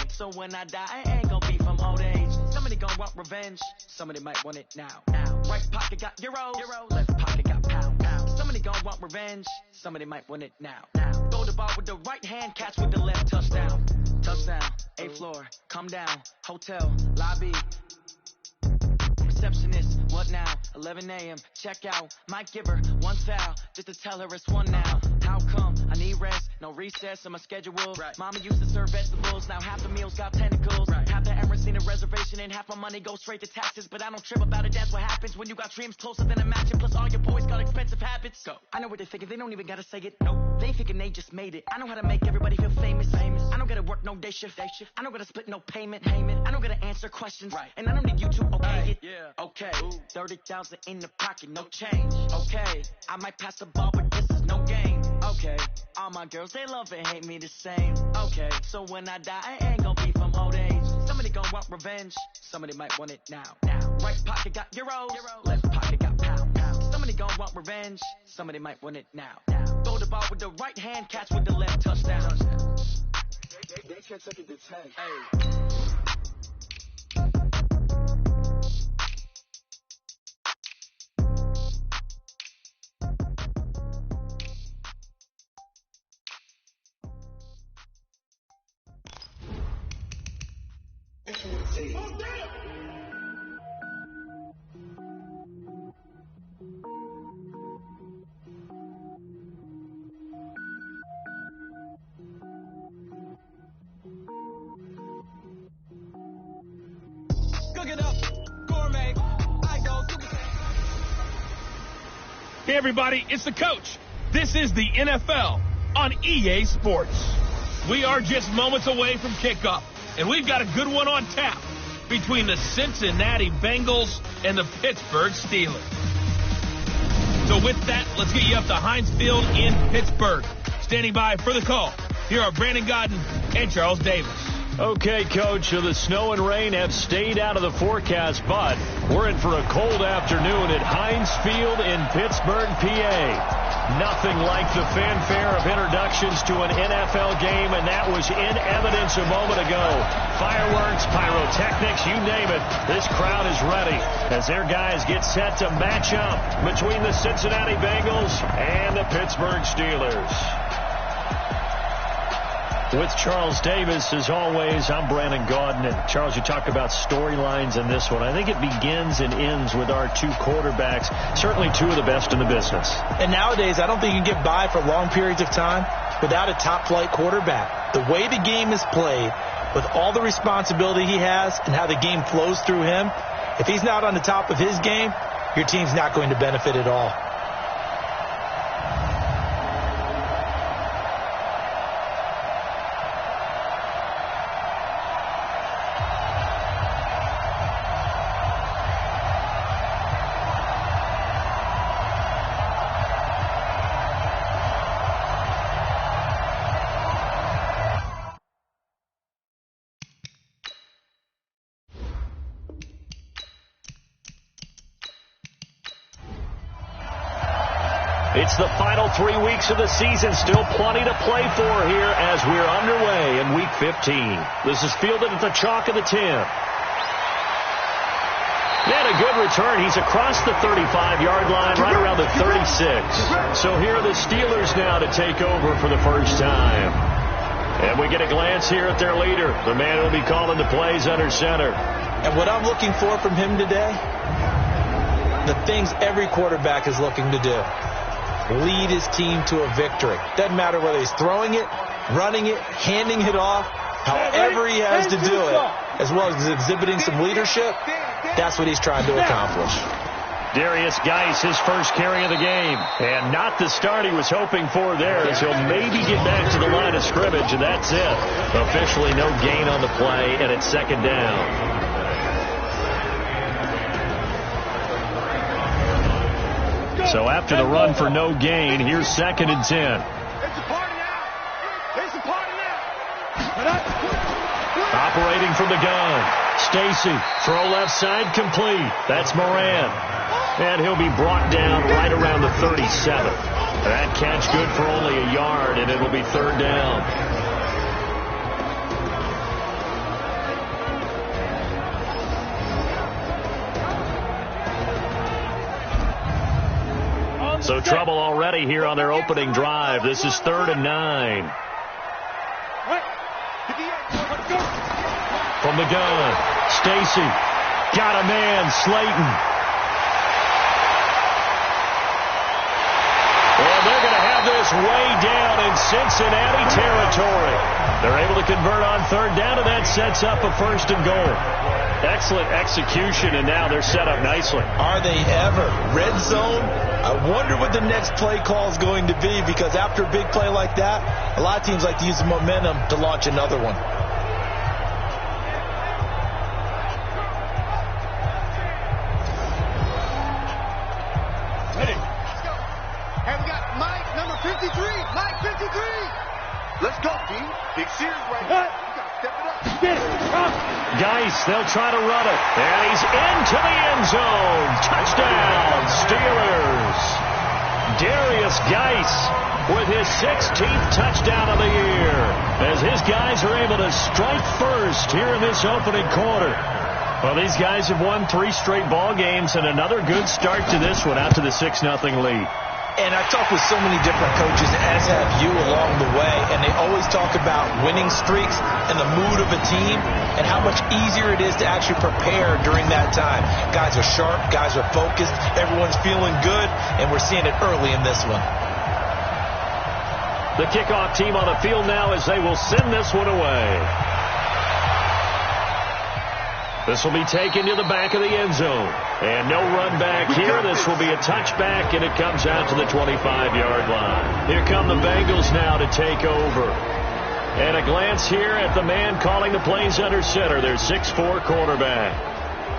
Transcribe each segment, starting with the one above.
so when I die, it ain't gonna be from old age. Somebody gonna want revenge, somebody might want it now. Right pocket got euros, left pocket got pound. Somebody gonna want revenge, somebody might want it now. Throw the ball with the right hand, catch with the left, touchdown. Touchdown, 8th floor, come down, hotel, lobby. Receptionist, what now? 11 a.m., check out. Might give her one foul, just to tell her it's one now. How come? I need rest, no recess in my schedule. Right. Mama used to serve vegetables, now half the meals got tentacles. Right. Half the Emirates need a reservation and half my money goes straight to taxes. But I don't trip about it, that's what happens when you got dreams closer than a matching. Plus all your boys got expensive habits. Go. I know what they're thinking, they don't even gotta say it. Nope. They thinking they just made it. I know how to make everybody feel famous. I don't gotta work no day shift. I don't gotta split no payment. I don't gotta answer questions. Right. And I don't need you to okay it. Yeah. Okay, 30,000 in the pocket, no change. Okay, I might pass the ball, but this is no game. Okay, all my girls, they love and hate me the same. Okay, so when I die, it ain't gonna be from old age. Somebody gonna want revenge, somebody might want it now. Right pocket got euros, left pocket got pound. Somebody gonna want revenge, somebody might want it now. Throw the ball with the right hand, catch with the left, touchdown. They can't take it to 10. Hey. Hey everybody, it's the coach. This is the NFL on EA Sports. We are just moments away from kickoff, and we've got a good one on tap between the Cincinnati Bengals and the Pittsburgh Steelers. So with that, let's get you up to Heinz Field in Pittsburgh. Standing by for the call, here are Brandon Godden and Charles Davis. Okay, Coach, so the snow and rain have stayed out of the forecast, but we're in for a cold afternoon at Heinz Field in Pittsburgh, PA. Nothing like the fanfare of introductions to an NFL game, and that was in evidence a moment ago. Fireworks, pyrotechnics, you name it. This crowd is ready as their guys get set to match up between the Cincinnati Bengals and the Pittsburgh Steelers. With Charles Davis, as always, I'm Brandon Gaudin. And Charles, you talk about storylines in this one. I think it begins and ends with our two quarterbacks, certainly two of the best in the business. And nowadays, I don't think you can get by for long periods of time without a top-flight quarterback. The way the game is played, with all the responsibility he has and how the game flows through him, if he's not on the top of his game, your team's not going to benefit at all. It's the final 3 weeks of the season. Still plenty to play for here as we're underway in Week 15. This is fielded at the chalk of the 10. And a good return. He's across the 35-yard line, right around the 36. So here are the Steelers now to take over for the first time. And we get a glance here at their leader, the man who will be calling the plays under center. And what I'm looking for from him today, the things every quarterback is looking to do. Lead his team to a victory. Doesn't matter whether he's throwing it, running it, handing it off, however he has to do it, as well as exhibiting some leadership, that's what he's trying to accomplish. Darius Geis, his first carry of the game, and not the start he was hoping for there, as he'll maybe get back to the line of scrimmage, and that's it. Officially no gain on the play, and it's second down. So after the run for no gain, here's 2nd and 10. Operating from the gun. Stacy, throw left side complete. That's Moran. And he'll be brought down right around the 37. That catch good for only a yard, and it'll be 3rd down. So trouble already here on their opening drive. This is 3rd and 9. From the gun, Stacy got a man, Slayton. And they're going to have this way down in Cincinnati territory. They're able to convert on 3rd down, and that sets up a 1st and goal. Excellent execution, and now they're set up nicely. Are they ever? Red zone? I wonder what the next play call is going to be, because after a big play like that, a lot of teams like to use the momentum to launch another one. Ready. Let's go. Hey, we got Mike, number 53. Mike, 53. Let's go, team. Big series right here. You got to step it up. Get it. Geis, they'll try to run it. And he's into the end zone. Touchdown, Steelers. Darius Geis with his 16th touchdown of the year, as his guys are able to strike first here in this opening quarter. Well, these guys have won 3 straight ball games, and another good start to this one out to the 6-0 lead. And I talk with so many different coaches, as have you along the way, and they always talk about winning streaks and the mood of a team and how much easier it is to actually prepare during that time. Guys are sharp, guys are focused, everyone's feeling good, and we're seeing it early in this one. The kickoff team on the field now as they will send this one away. This will be taken to the back of the end zone. And no run back here. This will be a touchback, and it comes out to the 25-yard line. Here come the Bengals now to take over. And a glance here at the man calling the plays under center, their 6'4" quarterback.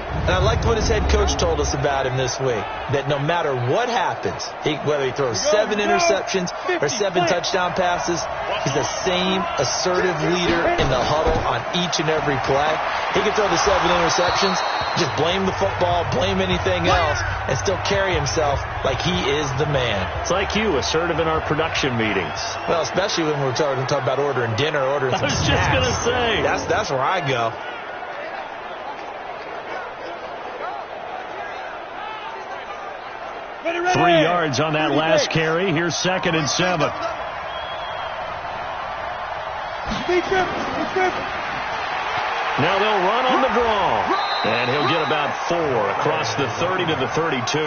And I liked what his head coach told us about him this week, that no matter what happens, whether he throws 7 interceptions or 7 touchdown passes, he's the same assertive leader in the huddle on each and every play. He can throw the 7 interceptions, just blame the football, blame anything else, and still carry himself like he is the man. It's like you, assertive in our production meetings. Well, especially when we're talking about ordering dinner, ordering some snacks. I was just going to say. That's where I go. Ready. 3 yards on that last carry. Here's 2nd and 7. Now they'll run on the draw. And he'll get about 4 across the 30 to the 32.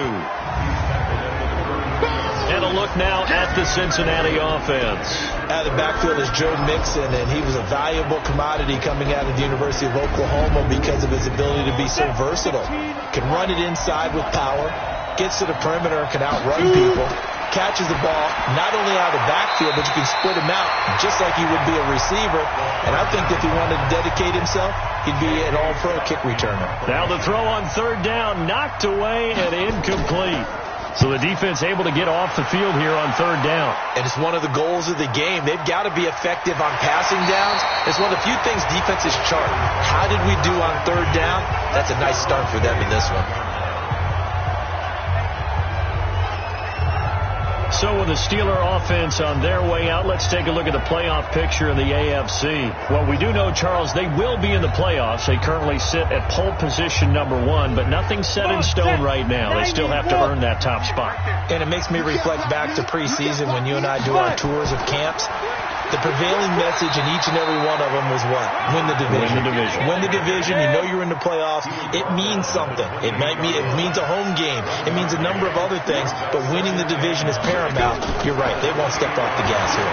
And a look now at the Cincinnati offense. Out of the backfield is Joe Mixon, and he was a valuable commodity coming out of the University of Oklahoma because of his ability to be so versatile. Can run it inside with power, gets to the perimeter, can outrun people, catches the ball not only out of the backfield, but you can split him out just like he would be a receiver. And I think if he wanted to dedicate himself, he'd be an all-pro kick returner. Now the throw on 3rd down, knocked away and incomplete. So the defense able to get off the field here on 3rd down. And it's one of the goals of the game. They've got to be effective on passing downs. It's one of the few things defenses chart. How did we do on 3rd down? That's a nice start for them in this one. So with the Steeler offense on their way out, let's take a look at the playoff picture in the AFC. Well, we do know, Charles, they will be in the playoffs. They currently sit at pole position number 1, but nothing's set in stone right now. They still have to earn that top spot. And it makes me reflect back to preseason when you and I do our tours of camps. The prevailing message in each and every one of them was what? Win the division. Win the division. Win the division. You know you're in the playoffs. It means something. It means a home game. It means a number of other things. But winning the division is paramount. You're right. They won't step off the gas here.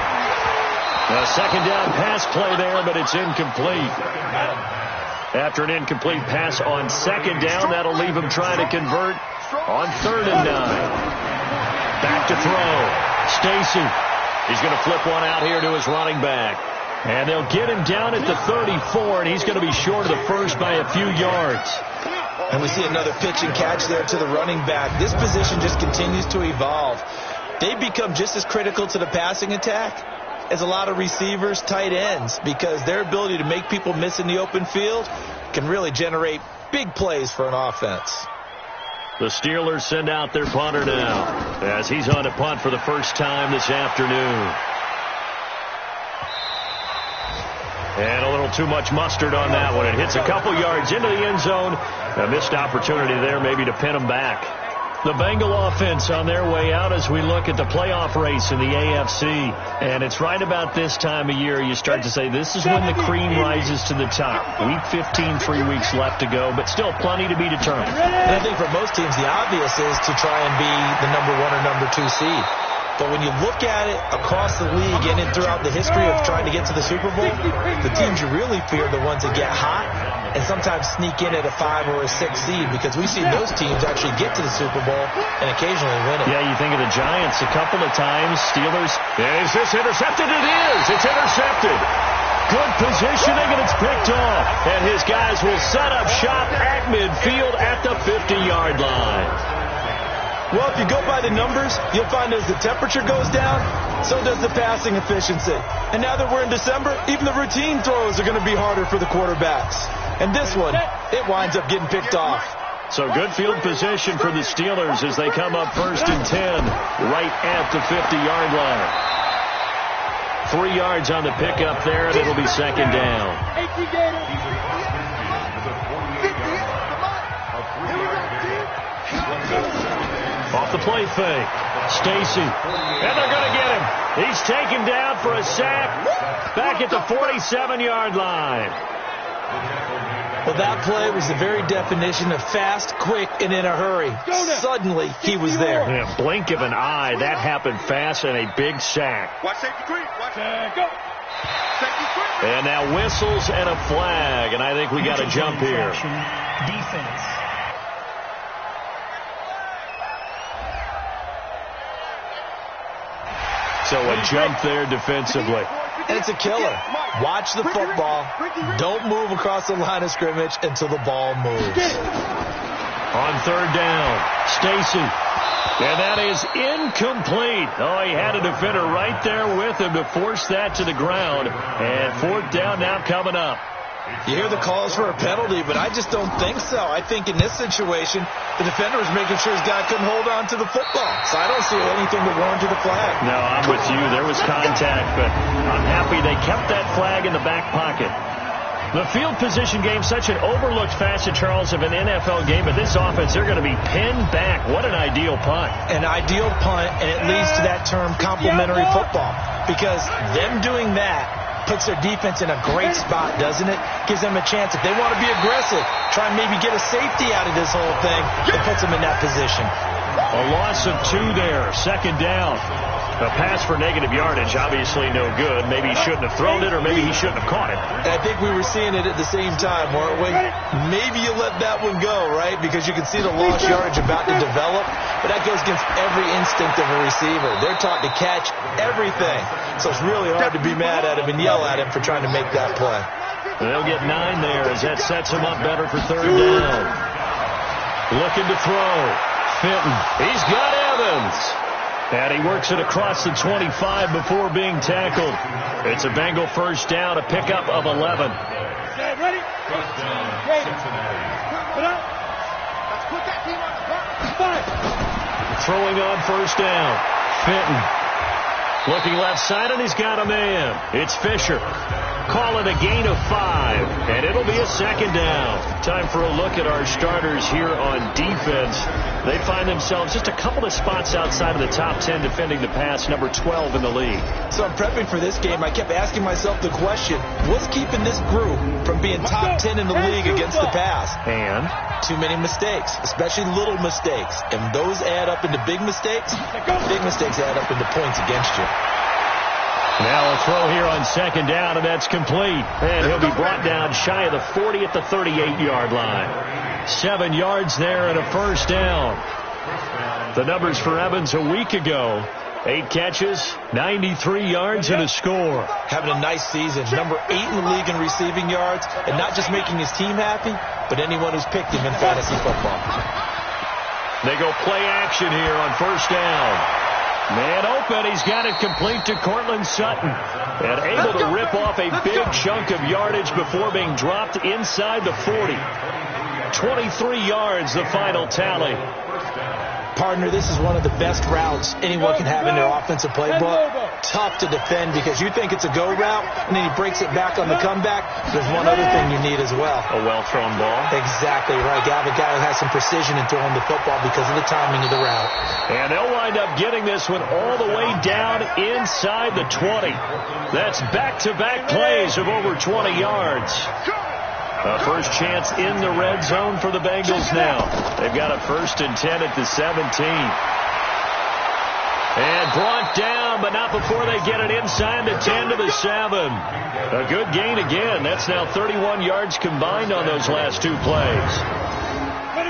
A 2nd down pass play there, but it's incomplete. After an incomplete pass on 2nd down, that'll leave him trying to convert on 3rd and 9. Back to throw. Stacy. He's going to flip one out here to his running back. And they'll get him down at the 34, and he's going to be short of the first by a few yards. And we see another pitch and catch there to the running back. This position just continues to evolve. They become just as critical to the passing attack as a lot of receivers, tight ends, because their ability to make people miss in the open field can really generate big plays for an offense. The Steelers send out their punter now as he's on to punt for the first time this afternoon. And a little too much mustard on that one. It hits a couple yards into the end zone. A missed opportunity there maybe to pin him back. The Bengal offense on their way out as we look at the playoff race in the AFC. And it's right about this time of year you start to say this is when the cream rises to the top. Week 15, 3 weeks left to go, but still plenty to be determined. And I think for most teams, the obvious is to try and be the number 1 or number 2 seed. But when you look at it across the league and throughout the history of trying to get to the Super Bowl, the teams you really fear are the ones that get hot and sometimes sneak in at a 5 or a 6 seed, because we've seen those teams actually get to the Super Bowl and occasionally win it. Yeah, you think of the Giants a couple of times. Steelers. Is this intercepted? It is. It's intercepted. Good positioning, and it's picked off. And his guys will set up shop at midfield at the 50-yard line. Well, if you go by the numbers, you'll find as the temperature goes down, so does the passing efficiency. And now that we're in December, even the routine throws are going to be harder for the quarterbacks. And this one, it winds up getting picked off. So good field position for the Steelers as they come up 1st and 10 right at the 50-yard line. 3 yards on the pickup there, and it'll be 2nd down. Off the play fake. Stacy. And they're going to get him. He's taken down for a sack back at the 47-yard line. Well, that play was the very definition of fast, quick, and in a hurry. Suddenly, he was there. Yeah, blink of an eye. That happened fast and a big sack. Watch safety three. Watch go. Safety three. And now whistles and a flag, and I think we got a jump here. Defense. So a jump there defensively. And it's a killer. Watch the football. Don't move across the line of scrimmage until the ball moves. On 3rd down, Stacy. And that is incomplete. Oh, he had a defender right there with him to force that to the ground. And 4th down now coming up. You hear the calls for a penalty, but I just don't think so. I think in this situation, the defender was making sure his guy couldn't hold on to the football. So I don't see anything to warrant the flag. No, I'm with you. There was contact, but I'm happy they kept that flag in the back pocket. The field position game, such an overlooked facet, Charles, of an NFL game, but this offense, they're going to be pinned back. What an ideal punt. An ideal punt, and it leads to that term complementary football, because them doing that puts their defense in a great spot, doesn't it? Gives them a chance. If they want to be aggressive, try and maybe get a safety out of this whole thing, it puts them in that position. A loss of 2 there, 2nd down. A pass for negative yardage, obviously no good. Maybe he shouldn't have thrown it, or maybe he shouldn't have caught it. And I think we were seeing it at the same time, weren't we? Maybe you let that one go, right? Because you can see the lost yardage about to develop, but that goes against every instinct of a receiver. They're taught to catch everything. So it's really hard to be mad at him and yell at him for trying to make that play. They'll get 9 there as that sets him up better for 3rd down. Looking to throw. Fenton. He's got Evans. And he works it across the 25 before being tackled. It's a Bengal 1st down, a pickup of 11. Ready? Throwing on 1st down. Fenton. Looking left side, and he's got a man. It's Fisher. Call it a gain of 5, and it'll be a 2nd down. Time for a look at our starters here on defense. They find themselves just a couple of spots outside of the top 10 defending the pass, number 12 in the league. So I'm prepping for this game. I kept asking myself the question, what's keeping this group from being top 10 in the league against the pass? And too many mistakes, especially little mistakes. And those add up into big mistakes. Big mistakes add up into points against you. Now a throw here on 2nd down, and that's complete. And he'll be brought down shy of the 40 at the 38-yard line. 7 yards there and a 1st down. The numbers for Evans a week ago. 8 catches, 93 yards, and a score. Having a nice season. Number 8 in the league in receiving yards, and not just making his team happy, but anyone who's picked him in fantasy football. They go play action here on 1st down. Man open, he's got it complete to Cortland Sutton. And able to rip off a big chunk of yardage before being dropped inside the 40. 23 yards, the final tally. Partner, this is one of the best routes anyone can have in their offensive playbook. Tough to defend because you think it's a go route, and then he breaks it back on the comeback. There's one other thing you need as well. A well-thrown ball. Exactly right. You have a guy who has some precision in throwing the football because of the timing of the route. And they'll wind up getting this one all the way down inside the 20. That's back-to-back plays of over 20 yards. A first chance in the red zone for the Bengals now. They've got a 1st and 10 at the 17. And brought down, but not before they get it inside the 10 to the 7. A good gain again. That's now 31 yards combined on those last 2 plays.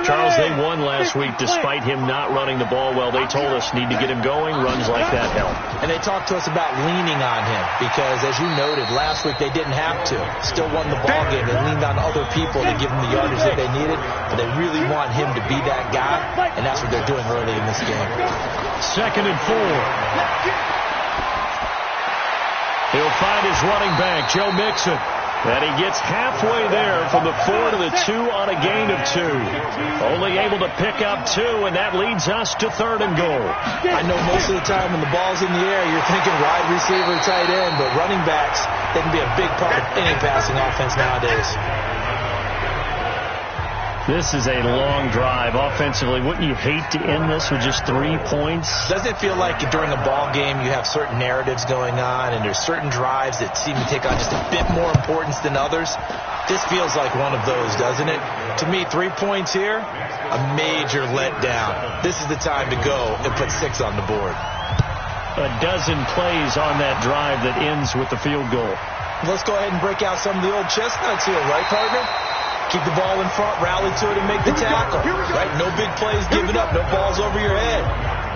Charles, they won last week despite him not running the ball well. They told us need to get him going. Runs like that help. And they talked to us about leaning on him because, as you noted, last week they didn't have to. Still won the ball game. They leaned on other people to give them the yardage that they needed. But they really want him to be that guy, and that's what they're doing early in this game. 2nd and 4. He'll find his running back, Joe Mixon. And he gets halfway there from the 4 to the 2 on a gain of 2. Only able to pick up 2, and that leads us to 3rd and goal. I know most of the time when the ball's in the air, you're thinking wide receiver, tight end, but running backs, they can be a big part of any passing offense nowadays. This is a long drive. Offensively, wouldn't you hate to end this with just 3 points? Doesn't it feel like during a ball game you have certain narratives going on and there's certain drives that seem to take on just a bit more importance than others? This feels like one of those, doesn't it? To me, 3 points here, a major letdown. This is the time to go and put 6 on the board. A dozen plays on that drive that ends with the field goal. Let's go ahead and break out some of the old chestnuts here, right, partner? Keep the ball in front, rally to it, and make the tackle. Right? No big plays given up, no balls over your head.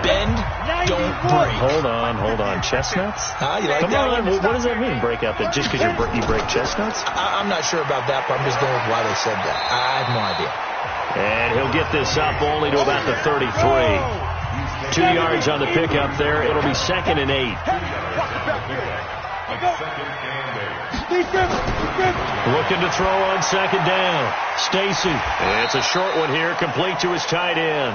Bend, don't break. Hold on. Chestnuts? You like Come that on, one? what does that mean, break out? That just because you break chestnuts? I'm not sure about that, but I'm just going with why they said that. I have no idea. And he'll get this up only to about the 33. 2 yards on the pickup there. It'll be 2nd and 8. Looking to throw on 2nd down. Stacy. It's a short one here, complete to his tight end.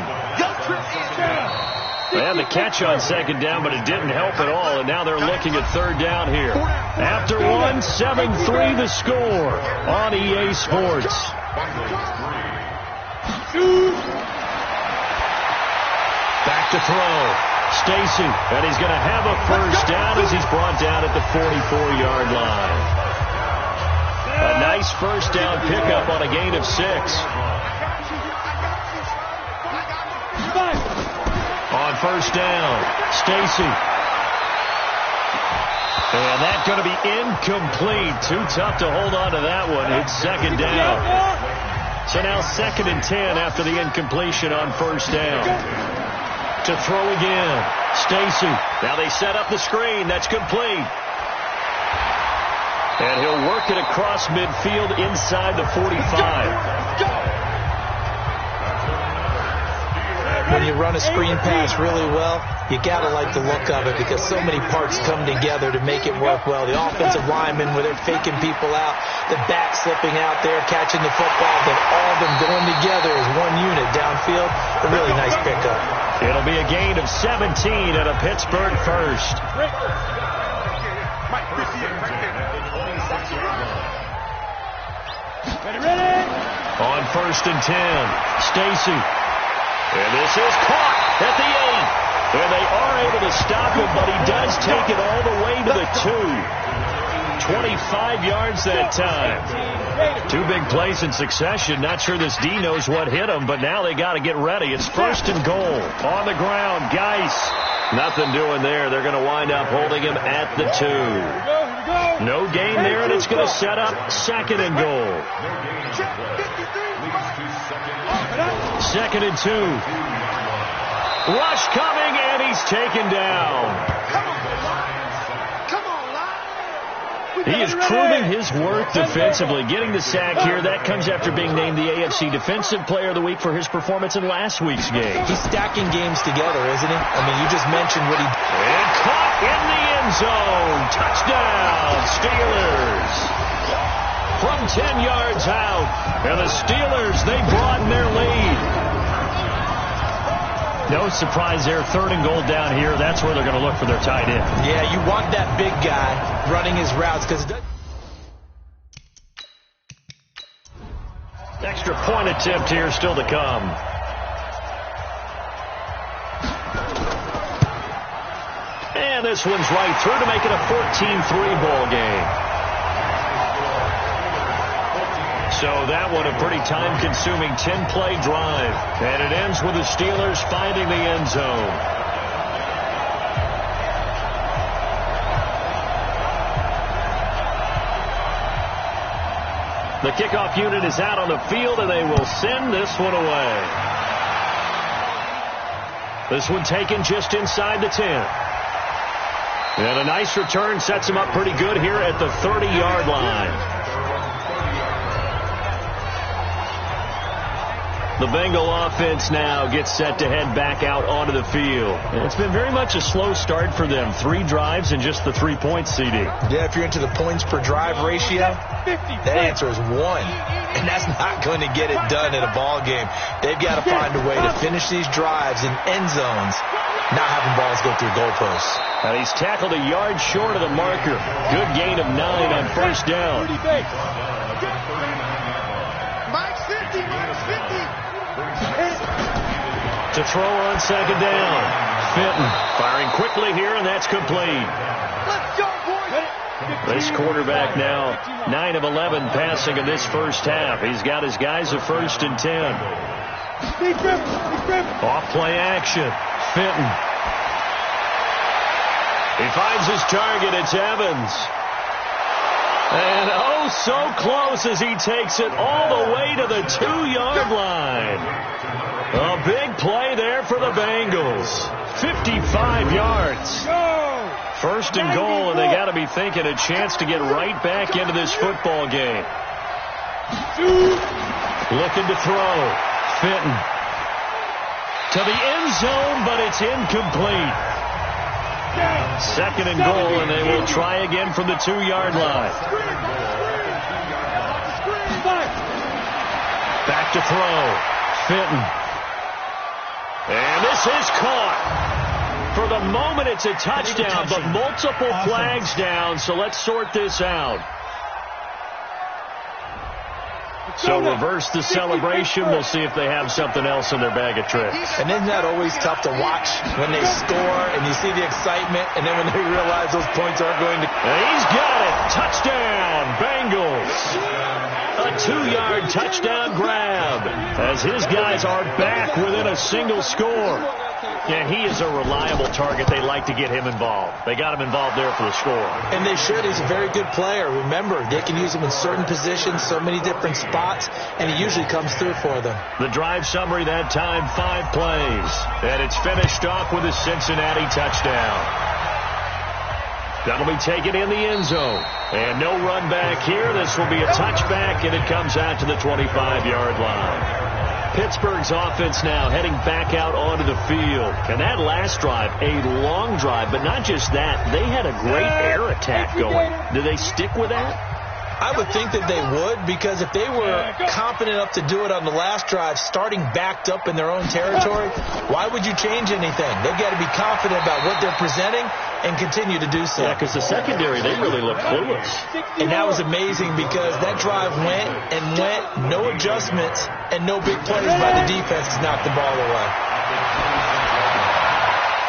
They had the catch on 2nd down, but it didn't help at all, and now they're looking at 3rd down here. After 1, 7-3 the score on EA Sports. Back to throw. Stacy, and he's going to have a 1st down as he's brought down at the 44-yard line. A nice 1st down pickup on a gain of 6. On 1st down, Stacy. And that's going to be incomplete. Too tough to hold on to that one. It's 2nd down. So now 2nd and 10 after the incompletion on 1st down. To throw again. Stacy. Now they set up the screen. That's complete. And he'll work it across midfield inside the 45. When you run a screen pass really well, you got to like the look of it because so many parts come together to make it work well. The offensive linemen, where they're faking people out, the back slipping out there, catching the football, then all of them going together as one unit downfield. A really nice pickup. It'll be a gain of 17 at a Pittsburgh 1st. On 1st and 10, Stacy. And this is caught at the 8. And they are able to stop him, but he does take it all the way to the 2. 25 yards that time. 2 big plays in succession. Not sure this D knows what hit him, but now they got to get ready. It's 1st and goal. On the ground, Geis. Nothing doing there. They're going to wind up holding him at the 2. No gain there, and it's going to set up 2nd and goal. 2nd and 2. Rush coming, and he's taken down. He is proving his worth defensively, getting the sack here. That comes after being named the AFC Defensive Player of the Week for his performance in last week's game. He's stacking games together, isn't he? I mean, you just mentioned what he... And caught in the end zone. Touchdown, Steelers. From 10 yards out. And the Steelers, they broaden their lead. No surprise there. 3rd and goal down here. That's where they're going to look for their tight end. Yeah, you want that big guy running his routes because it does. Extra point attempt here still to come. And this one's right through to make it a 14-3 ball game. So that one a pretty time-consuming 10-play drive. And it ends with the Steelers finding the end zone. The kickoff unit is out on the field, and they will send this one away. This one taken just inside the 10. And a nice return sets him up pretty good here at the 30-yard line. The Bengal offense now gets set to head back out onto the field. And it's been very much a slow start for them. 3 drives and just the 3 points, CD. Yeah, if you're into the points per drive ratio, that answer is 1. And that's not going to get it done in a ball game. They've got to find a way to finish these drives in end zones, not having balls go through goalposts. And he's tackled a yard short of the marker. Good gain of 9 on first down. Mike's 50, Mike's 50. To throw on second down. Fenton firing quickly here, and that's complete. Let's go, boys. This quarterback now 9 of 11 passing in this first half. He's got his guys at 1st and 10. Off play action. Fenton. He finds his target. It's Evans. And oh, so close as he takes it all the way to the 2-yard line. A big play there for the Bengals. 55 yards. 1st and goal, and they got to be thinking a chance to get right back into this football game. Looking to throw. Fenton. To the end zone, but it's incomplete. 2nd and goal, and they will try again from the 2-yard line. Back to throw. Fenton. And this is caught. For the moment, it's a touchdown, but multiple flags down, so let's sort this out. So reverse the celebration. We'll see if they have something else in their bag of tricks. And isn't that always tough to watch when they score and you see the excitement, and then when they realize those points aren't going to... And he's got it. Touchdown, Bengals. A 2-yard touchdown grab as his guys are back within a single score. And he is a reliable target. They like to get him involved. They got him involved there for the score. And they should. He's a very good player. Remember, they can use him in certain positions, so many different spots, and he usually comes through for them. The drive summary that time, 5 plays. And it's finished off with a Cincinnati touchdown. That'll be taken in the end zone. And no run back here. This will be a touchback, and it comes out to the 25-yard line. Pittsburgh's offense now heading back out onto the field. And that last drive, a long drive, but not just that. They had a great air attack going. Do they stick with that? I would think that they would, because if they were confident enough to do it on the last drive, starting backed up in their own territory, why would you change anything? They've got to be confident about what they're presenting and continue to do so. Yeah, because the secondary, they really look clueless. And that was amazing because that drive went and went, no adjustments, and no big plays by the defense to knock the ball away.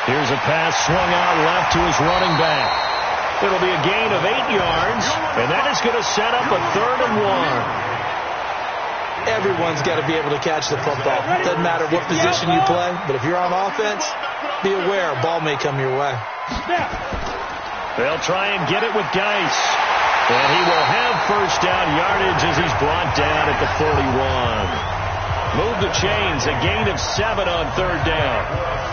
Here's a pass swung out left to his running back. It'll be a gain of 8 yards, and that is going to set up a 3rd and 1. Everyone's got to be able to catch the football. Doesn't matter what position you play, but if you're on offense, be aware a ball may come your way. They'll try and get it with Geis. And he will have first down yardage as he's brought down at the 41. Move the chains, a gain of 7 on 3rd down.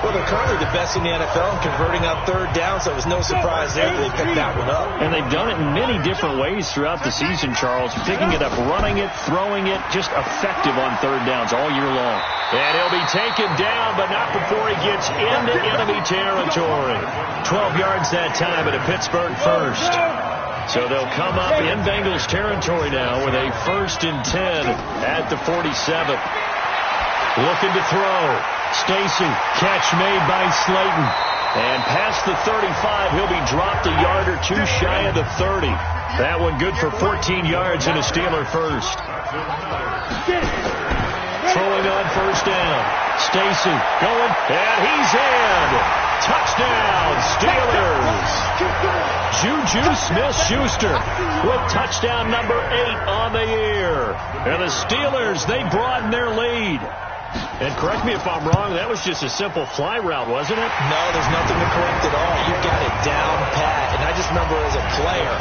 Well, they're currently the best in the NFL in converting on 3rd down, so it was no surprise there that they picked that one up. And they've done it in many different ways throughout the season, Charles. Picking it up, running it, throwing it, just effective on 3rd downs all year long. And he'll be taken down, but not before he gets into enemy territory. 12 yards that time at a Pittsburgh first. So they'll come up in Bengals territory now with a 1st and 10 at the 47. Looking to throw. Stacy, catch made by Slayton. And past the 35, he'll be dropped a yard or two shy of the 30. That one good for 14 yards and a Steeler first. Throwing on first down. Stacy going, and he's in. Touchdown, Steelers. Juju Smith-Schuster with touchdown number 8 on the year. And the Steelers, they broaden their lead. And correct me if I'm wrong, that was just a simple fly route, wasn't it? No, there's nothing to correct at all. You got it down pat. And I just remember as a player,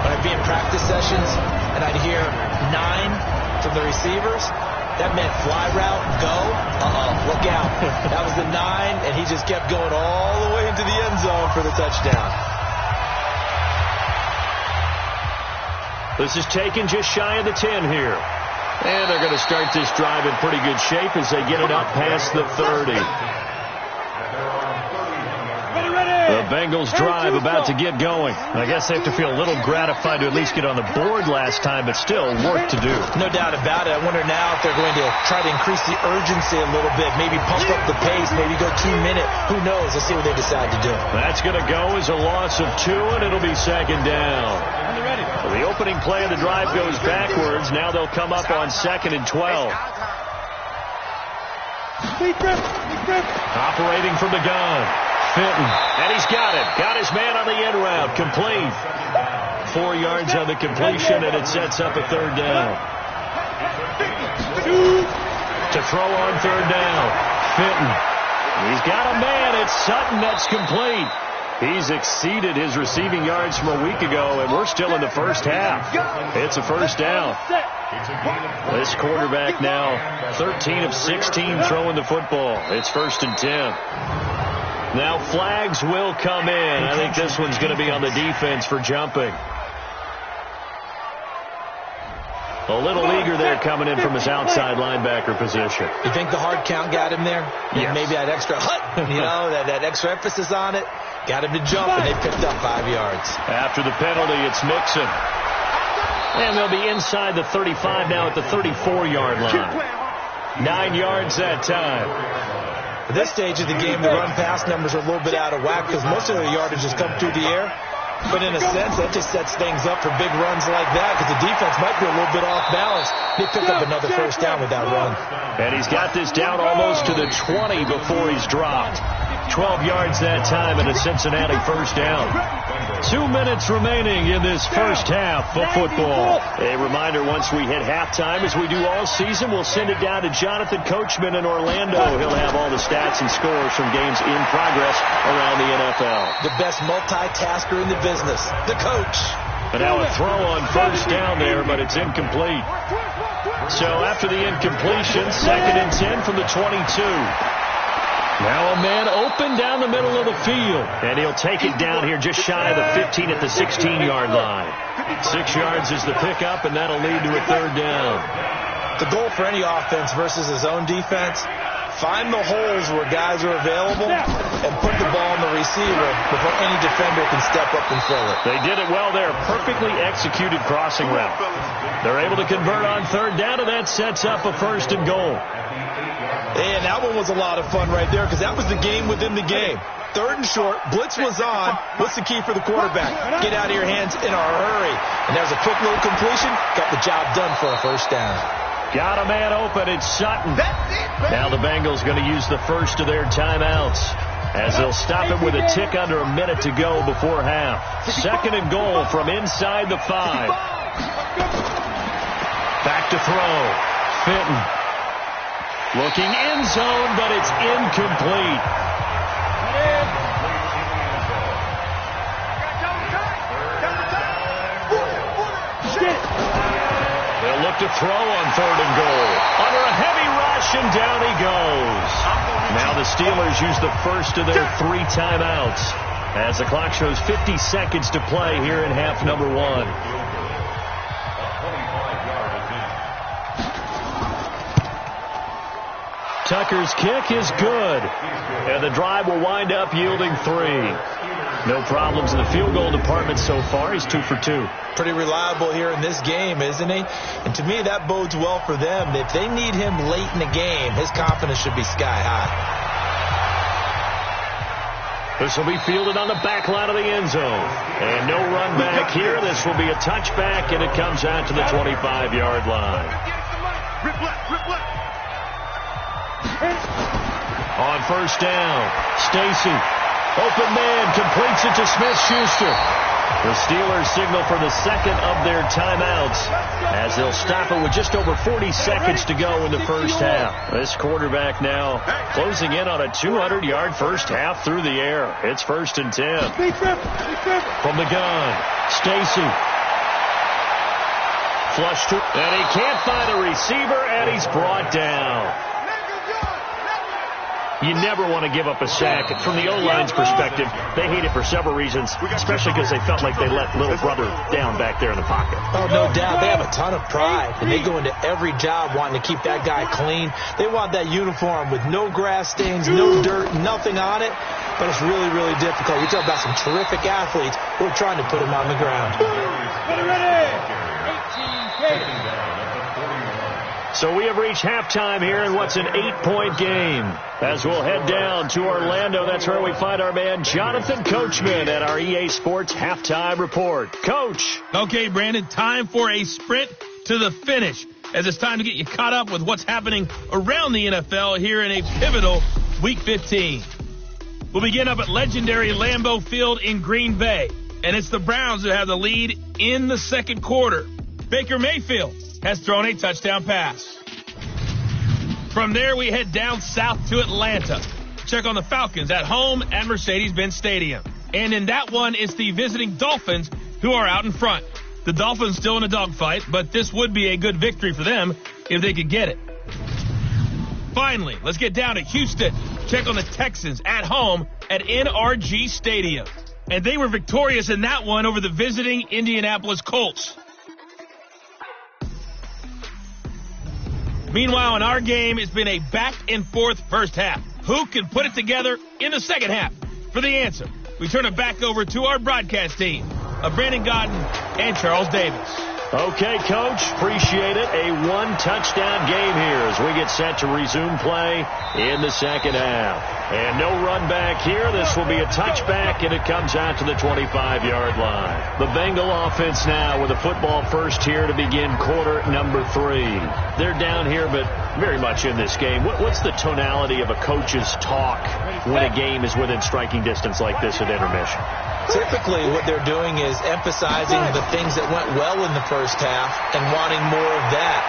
when I'd be in practice sessions, and I'd hear 9 from the receivers, that meant fly route, go, look out. That was the 9, and he just kept going all the way into the end zone for the touchdown. This is taken just shy of the 10 here. And they're going to start this drive in pretty good shape as they get it up past the 30. The Bengals drive about to get going. I guess they have to feel a little gratified to at least get on the board last time, but still work to do. No doubt about it. I wonder now if they're going to try to increase the urgency a little bit, maybe pump up the pace, maybe go 2-minute. Who knows? Let's see what they decide to do. That's going to go as a loss of 2, and it'll be second down. Well, the opening play of the drive goes backwards. Now they'll come up on 2nd and 12. Operating from the gun. Fenton, and he's got it. Got his man on the end route. Complete. 4 yards on the completion, and it sets up a third down. To throw on third down. Fenton. He's got a man. It's Sutton. That's complete. He's exceeded his receiving yards from a week ago, and we're still in the first half. It's a first down. This quarterback now 13 of 16 throwing the football. It's 1st and 10. Now flags will come in. I think this one's going to be on the defense for jumping. A little eager there coming in from his outside linebacker position. You think the hard count got him there? Yes. Maybe that extra that extra emphasis on it got him to jump, and they picked up 5 yards. After the penalty, it's Mixon. And they'll be inside the 35 now at the 34-yard line. 9 yards that time. At this stage of the game, the run-pass numbers are a little bit out of whack because most of their yardage has come through the air. But in a sense, that just sets things up for big runs like that because the defense might be a little bit off balance. They pick up another first down with that run. And he's got this down almost to the 20 before he's dropped. 12 yards that time and a Cincinnati first down. 2 minutes remaining in this first half of football. A reminder, once we hit halftime, as we do all season, we'll send it down to Jonathan Coachman in Orlando. He'll have all the stats and scores from games in progress around the NFL. The best multitasker in the business, the coach. And now a throw on first down there, but it's incomplete. So after the incompletion, 2nd and 10 from the 22. Now a man open down the middle of the field. And he'll take it down here just shy of the 15 at the 16-yard line. 6 yards is the pickup, and that'll lead to a third down. The goal for any offense versus his own defense, find the holes where guys are available and put the ball on the receiver before any defender can step up and fill it. They did it well there. Perfectly executed crossing route. They're able to convert on third down, and that sets up a 1st and goal. And that one was a lot of fun right there because that was the game within the game. 3rd and short, blitz was on. What's the key for the quarterback? Get out of your hands in a hurry. And there's a quick little completion. Got the job done for a first down. Got a man open. It's Sutton. Now the Bengals going to use the first of their timeouts as they'll stop it with a tick under a minute to go before half. 2nd and goal from inside the 5. Back to throw. Fenton. Looking end zone, but it's incomplete. They'll look to throw on 3rd and goal. Under a heavy rush, and down he goes. Now the Steelers use the first of their 3 timeouts as the clock shows 50 seconds to play here in half number 1. Tucker's kick is good, and the drive will wind up yielding 3. No problems in the field goal department so far. He's 2 for 2. Pretty reliable here in this game, isn't he? And to me, that bodes well for them. If they need him late in the game, his confidence should be sky high. This will be fielded on the back line of the end zone. And no run back here. This will be a touchback, and it comes out to the 25-yard line. On first down, Stacy, open man, completes it to Smith-Schuster. The Steelers signal for the second of their timeouts as they'll stop it with just over 40 seconds to go in the first half. This quarterback now closing in on a 200-yard first half through the air. It's 1st and 10. From the gun, Stacy. Flush to, and he can't find a receiver, and he's brought down. You never want to give up a sack. From the O-line's perspective, they hate it for several reasons, especially because they felt like they let little brother down back there in the pocket. Oh, no doubt. They have a ton of pride, and they go into every job wanting to keep that guy clean. They want that uniform with no grass stains, no dirt, nothing on it, but it's really, really difficult. You talk about some terrific athletes who are trying to put him on the ground. So we have reached halftime here in what's an 8-point game. As we'll head down to Orlando, that's where we find our man Jonathan Coachman at our EA Sports Halftime Report. Coach. Okay, Brandon, time for a sprint to the finish, as it's time to get you caught up with what's happening around the NFL here in a pivotal Week 15. We'll begin up at legendary Lambeau Field in Green Bay, and it's the Browns who have the lead in the second quarter. Baker Mayfield has thrown a touchdown pass. From there, we head down south to Atlanta. Check on the Falcons at home at Mercedes-Benz Stadium. And in that one, it's the visiting Dolphins who are out in front. The Dolphins still in a dogfight, but this would be a good victory for them if they could get it. Finally, let's get down to Houston. Check on the Texans at home at NRG Stadium. And they were victorious in that one over the visiting Indianapolis Colts. Meanwhile, in our game, it's been a back-and-forth first half. Who can put it together in the second half? For the answer, we turn it back over to our broadcast team of Brandon Godden and Charles Davis. Okay, Coach, appreciate it. A one-touchdown game here as we get set to resume play in the second half. And no run back here. This will be a touchback, and it comes out to the 25-yard line. The Bengal offense now with a football first here to begin quarter number 3. They're down here, but very much in this game. What's the tonality of a coach's talk when a game is within striking distance like this at intermission? Typically, what they're doing is emphasizing the things that went well in the first half and wanting more of that.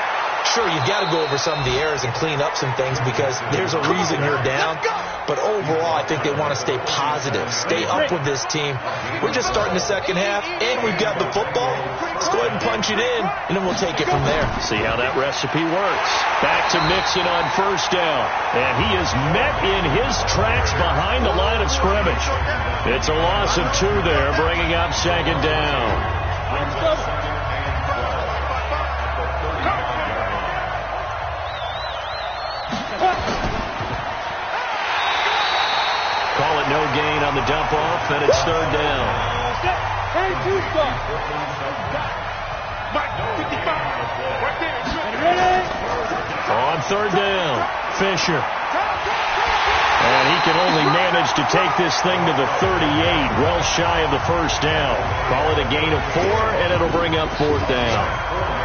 Sure, you've got to go over some of the errors and clean up some things because there's a reason you're down. But overall, I think they want to stay positive, stay up with this team. We're just starting the second half, and we've got the football. Let's go ahead and punch it in, and then we'll take it from there. See how that recipe works. Back to Mixon on first down, and he is met in his tracks behind the line of scrimmage. It's a loss of 2 there, bringing up second down. Call it no gain on the dump off, and it's third down. On third down, Fisher. And he can only manage to take this thing to the 38, well shy of the first down. Call it a gain of 4, and it'll bring up fourth down.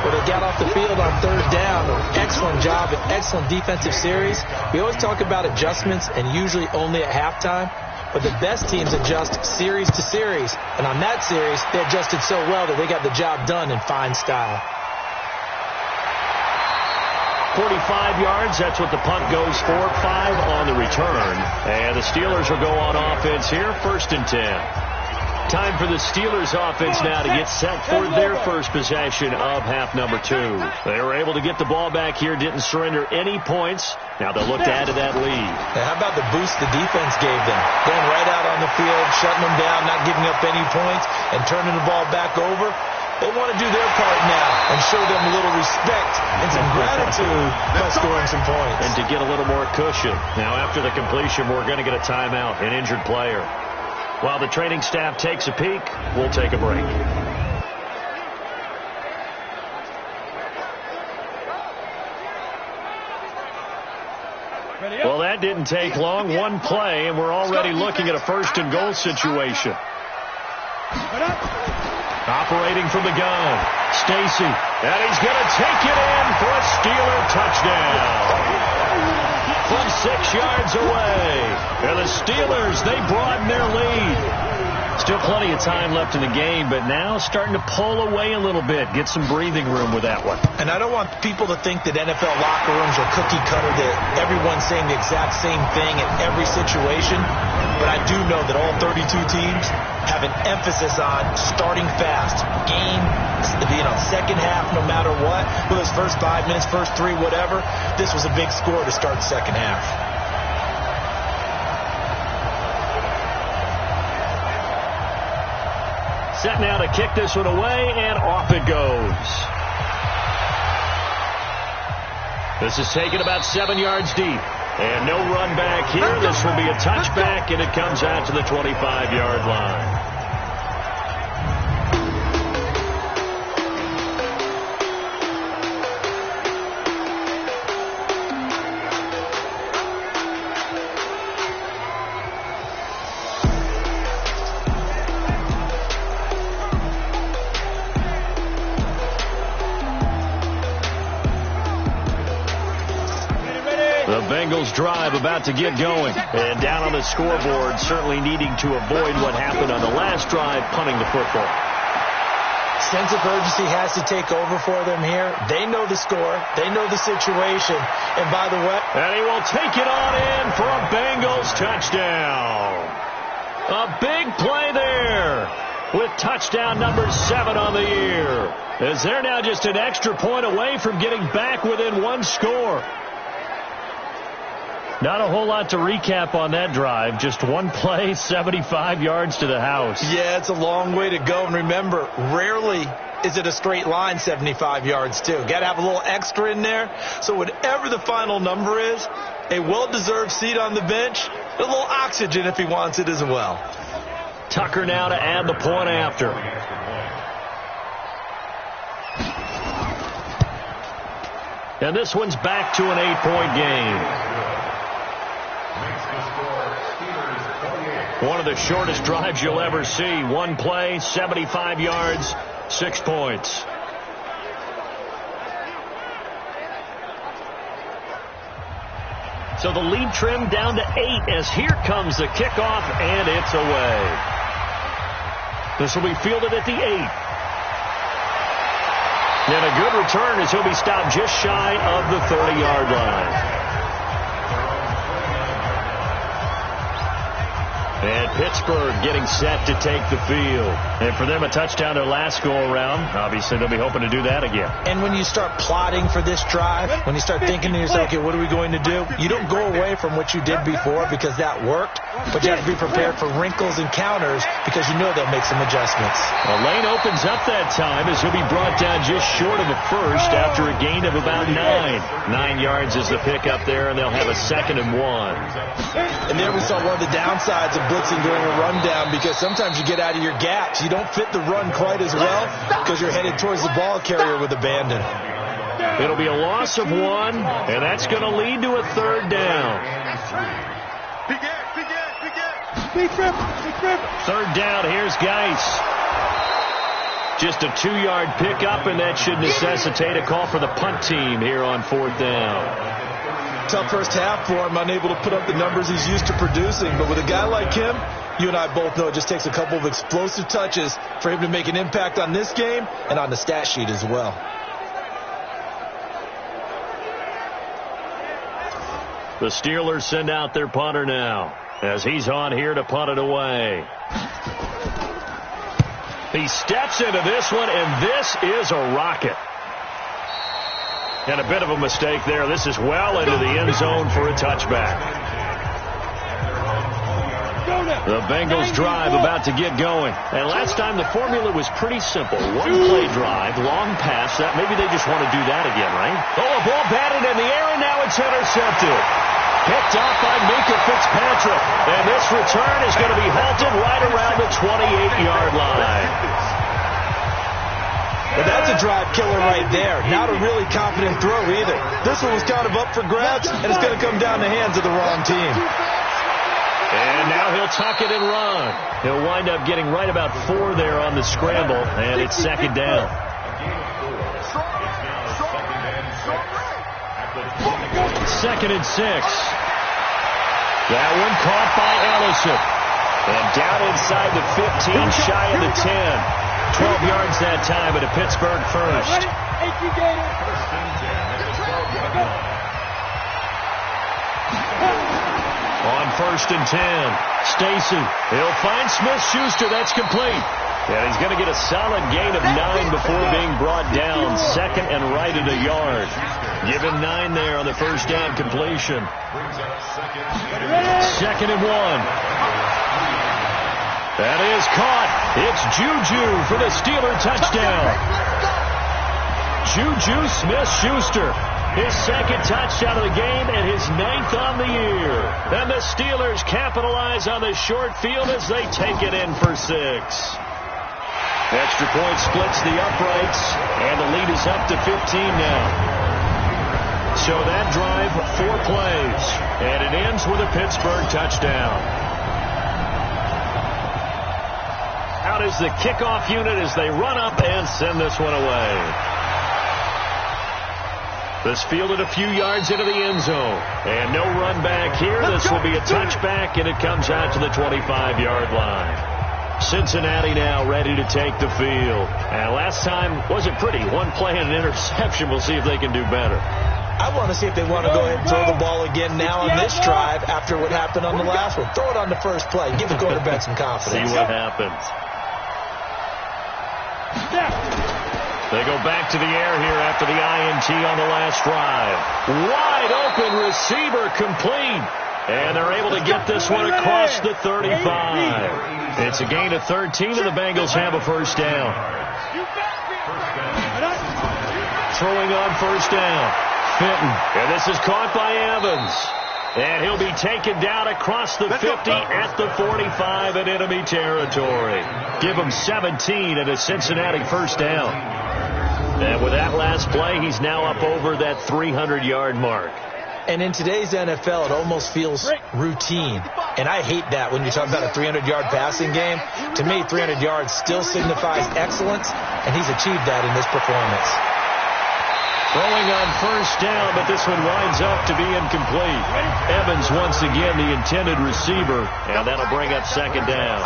Well, they got off the field on third down. Excellent job, an excellent defensive series. We always talk about adjustments, and usually only at halftime. But the best teams adjust series to series. And on that series, they adjusted so well that they got the job done in fine style. 45 yards, that's what the punt goes for. 5 on the return. And the Steelers will go on offense here, 1st and 10. Time for the Steelers offense now to get set for their first possession of half number 2. They were able to get the ball back here, didn't surrender any points. Now they'll look to add to that lead. Now, how about the boost the defense gave them? Going right out on the field, shutting them down, not giving up any points, and turning the ball back over. They want to do their part now and show them a little respect and some gratitude by scoring some points. And to get a little more cushion. Now, after the completion, we're going to get a timeout, an injured player. While the training staff takes a peek, we'll take a break. Well, that didn't take long. One play, and we're already looking at a first-and-goal situation. Operating from the gun, Stacy, and he's going to take it in for a Steeler touchdown. From 6 yards away. And the Steelers, they broaden their lead. Still plenty of time left in the game, but now starting to pull away a little bit. Get some breathing room with that one. And I don't want people to think that NFL locker rooms are cookie cutter, that everyone's saying the exact same thing in every situation. But I do know that all 32 teams have an emphasis on starting fast. Game, second half, no matter what. Whether it's first 5 minutes, first 3, whatever. This was a big score to start the second half. Set now to kick this one away, and off it goes. This is taken about 7 yards deep. And no run back here. This will be a touchback, and it comes out to the 25-yard line. Bengals drive about to get going. And down on the scoreboard, certainly needing to avoid what happened on the last drive, punting the football. Sense of urgency has to take over for them here. They know the score. They know the situation. And by the way... And he will take it on in for a Bengals touchdown. A big play there with touchdown number 7 on the year. As they're now just an extra point away from getting back within one score. Not a whole lot to recap on that drive. Just one play, 75 yards to the house. Yeah, it's a long way to go. And remember, rarely is it a straight line 75 yards, too. Got to have a little extra in there. So whatever the final number is, a well-deserved seat on the bench, a little oxygen if he wants it as well. Tucker now to add the point after. And this one's back to an 8-point game. One of the shortest drives you'll ever see. One play, 75 yards, 6 points. So the lead trimmed down to 8 as here comes the kickoff, and it's away. This will be fielded at the 8. And a good return as he'll be stopped just shy of the 30-yard line. And Pittsburgh getting set to take the field. And for them, a touchdown their last go-around. Obviously, they'll be hoping to do that again. And when you start plotting for this drive, when you start thinking to yourself, okay, what are we going to do? You don't go away from what you did before because that worked. But you have to be prepared for wrinkles and counters because you know they'll make some adjustments. Well, Lane opens up that time as he'll be brought down just short of a first after a gain of about 9. 9 yards is the pickup there, and they'll have a 2nd and 1. And there we saw one of the downsides of blitzing during a rundown because sometimes you get out of your gaps. You don't fit the run quite as well because you're headed towards the ball carrier with abandon. It'll be a loss of 1, and that's going to lead to a 3rd down. Third down, here's Geis. Just a 2-yard pickup, and that should necessitate a call for the punt team here on 4th down. Tough first half for him, unable to put up the numbers he's used to producing. But with a guy like him, you and I both know it just takes a couple of explosive touches for him to make an impact on this game and on the stat sheet as well. The Steelers send out their punter now as he's on here to punt it away. He steps into this one, and this is a rocket. And a bit of a mistake there. This is well into the end zone for a touchback. The Bengals drive about to get going. And last time the formula was pretty simple. One play drive, long pass. That maybe they just want to do that again, right? Oh, a ball batted in the air, and now it's intercepted. Picked off by Minka Fitzpatrick. trip. And this return is going to be halted right around the 28-yard line. But that's a drive killer right there. Not a really confident throw either. This one was kind of up for grabs, and it's going to come down the hands of the wrong team. And now he'll tuck it and run. He'll wind up getting right about 4 there on the scramble, and it's second down. Second and 6. That one caught by Allison. And down inside the 15, shy of the 10. 12 yards that time, and a Pittsburgh first. On first and 10, Stacy. He'll find Smith-Schuster. That's complete. And he's going to get a solid gain of 9 before being brought down. Second and right at a yard. Give him 9 there on the first down completion. Second and 1. That is caught. It's Juju for the Steeler touchdown. Juju Smith-Schuster. His second touchdown of the game and his 9th on the year. Then the Steelers capitalize on the short field as they take it in for 6. Extra point splits the uprights, and the lead is up to 15 now. So that drive, 4 plays, and it ends with a Pittsburgh touchdown. Out is the kickoff unit as they run up and send this one away. This fielded a few yards into the end zone. And no run back here. This will be a touchback, and it comes out to the 25-yard line. Cincinnati now ready to take the field. And last time wasn't pretty. One play and an interception. We'll see if they can do better. I want to see if they want to go ahead and throw the ball again now on this drive after what happened on the last one. Throw it on the first play. Give the quarterback some confidence. See what happens. They go back to the air here after the INT on the last drive. Wide open receiver complete. And they're able to get this one across the 35. It's a gain of 13, and the Bengals have a first down. Throwing on first down. Fenton. And this is caught by Evans. And he'll be taken down across the 50 at the 45 in enemy territory. Give him 17 and a Cincinnati first down. And with that last play, he's now up over that 300-yard mark. And in today's NFL, it almost feels routine. And I hate that when you talk about a 300-yard passing game. To me, 300 yards still signifies excellence, and he's achieved that in this performance. Throwing on first down, but this one winds up to be incomplete. Evans once again the intended receiver, and that'll bring up second down.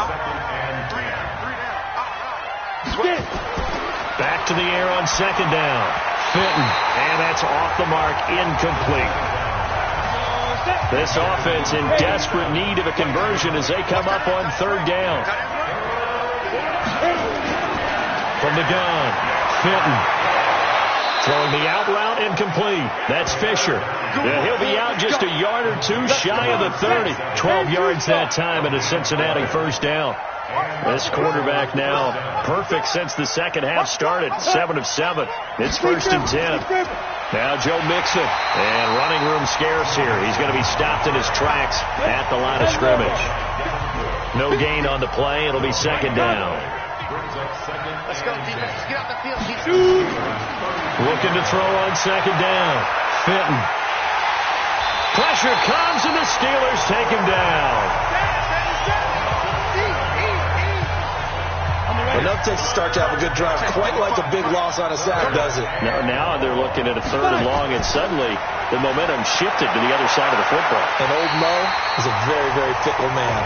Back to the air on second down. Fenton, and that's off the mark, incomplete. This offense in desperate need of a conversion as they come up on third down. From the gun, Fenton. Throwing the out route, incomplete. That's Fisher. Yeah, he'll be out just a yard or two shy of the 30. 12 yards that time and a Cincinnati first down. This quarterback now perfect since the second half started. 7 of 7. It's first and 10. Now Joe Mixon. And running room scarce here. He's going to be stopped in his tracks at the line of scrimmage. No gain on the play. It'll be second down. Let's go, defense. Get out the field. Looking to throw on second down. Fenton. Pressure comes, and the Steelers take him down. Enough to start to have a good drive. Quite like a big loss on a sack, does it? Now they're looking at a third and long, and suddenly the momentum shifted to the other side of the football. And old Mo is a very, very fickle man.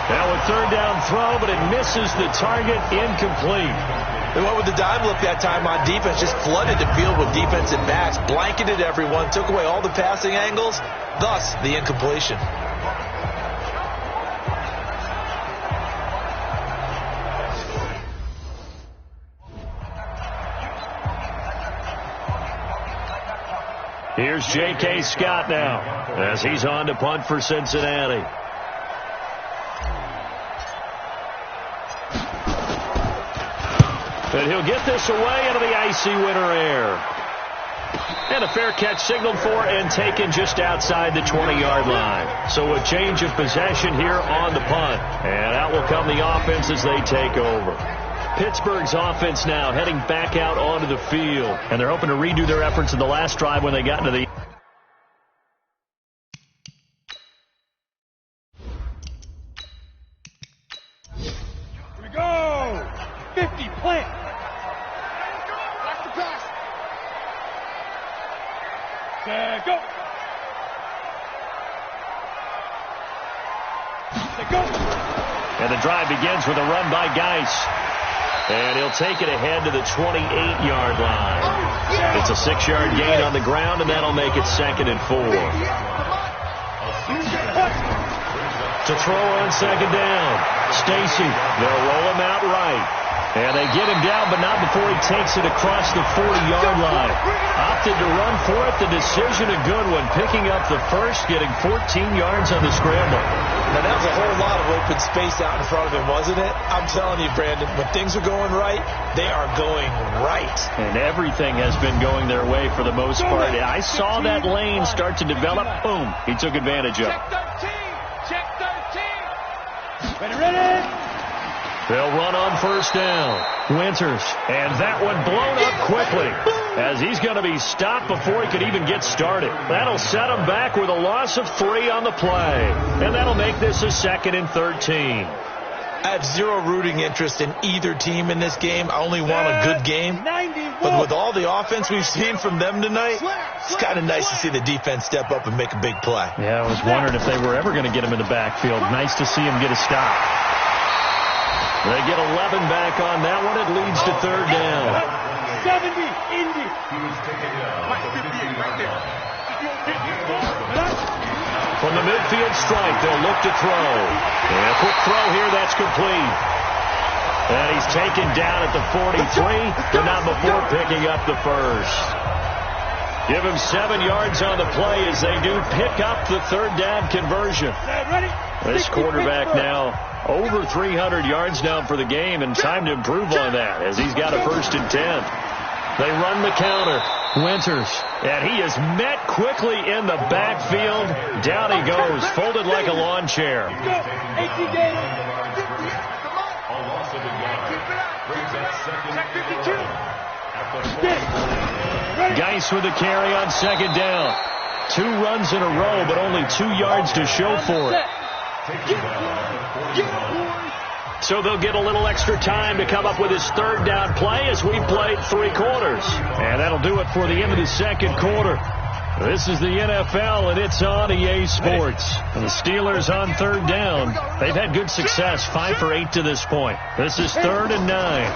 Now a third down throw, but it misses the target, incomplete. They went with the dime look that time on defense, just flooded the field with defensive backs, blanketed everyone, took away all the passing angles, thus the incompletion. Here's J.K. Scott now as he's on to punt for Cincinnati. And he'll get this away into the icy winter air. And a fair catch signaled for and taken just outside the 20-yard line. So a change of possession here on the punt. And out will come the offense as they take over. Pittsburgh's offense now heading back out onto the field. And they're hoping to redo their efforts in the last drive when they got into the... Here we go. 50, plant. Watch the pass. Set, go. Set, go. And the drive begins with a run by Geis. And he'll take it ahead to the 28-yard line. It's a 6-yard gain on the ground, and that'll make it 2nd and 4. To throw on 2nd down. Stacy, they'll roll him out right. And they get him down, but not before he takes it across the 40-yard line. Opted to run for it. The decision a good one. Picking up the first, getting 14 yards on the scramble. Now, that was a whole lot of open space out in front of him, wasn't it? I'm telling you, Brandon, when things are going right, they are going right. And everything has been going their way for the most part. I saw that lane start to develop. Boom. He took advantage of it. Check 13. Ready. They'll run on 1st down. Winters. And that one blown up quickly as he's going to be stopped before he could even get started. That'll set him back with a loss of 3 on the play. And that'll make this a 2nd and 13. I have zero rooting interest in either team in this game. I only want a good game. But with all the offense we've seen from them tonight, it's kind of nice to see the defense step up and make a big play. Yeah, I was wondering if they were ever going to get him in the backfield. Nice to see him get a stop. They get 11 back on that one. It leads to 3rd down. 70, Indy. From the midfield stripe, they'll look to throw. And a quick throw here, that's complete. And he's taken down at the 43, but not before picking up the first. Give him 7 yards on the play as they do pick up the 3rd down conversion. This quarterback now over 300 yards now for the game, and time to improve on that as he's got a 1st and 10. They run the counter. Winters, and he is met quickly in the backfield. Down he goes, folded like a lawn chair. Geis with the carry on 2nd down. 2 runs in a row, but only 2 yards to show for it. So they'll get a little extra time to come up with his 3rd down play as we played 3 quarters. And that'll do it for the end of the 2nd quarter. This is the NFL, and it's on EA Sports. And the Steelers on 3rd down. They've had good success, 5 for 8 to this point. This is 3rd and 9.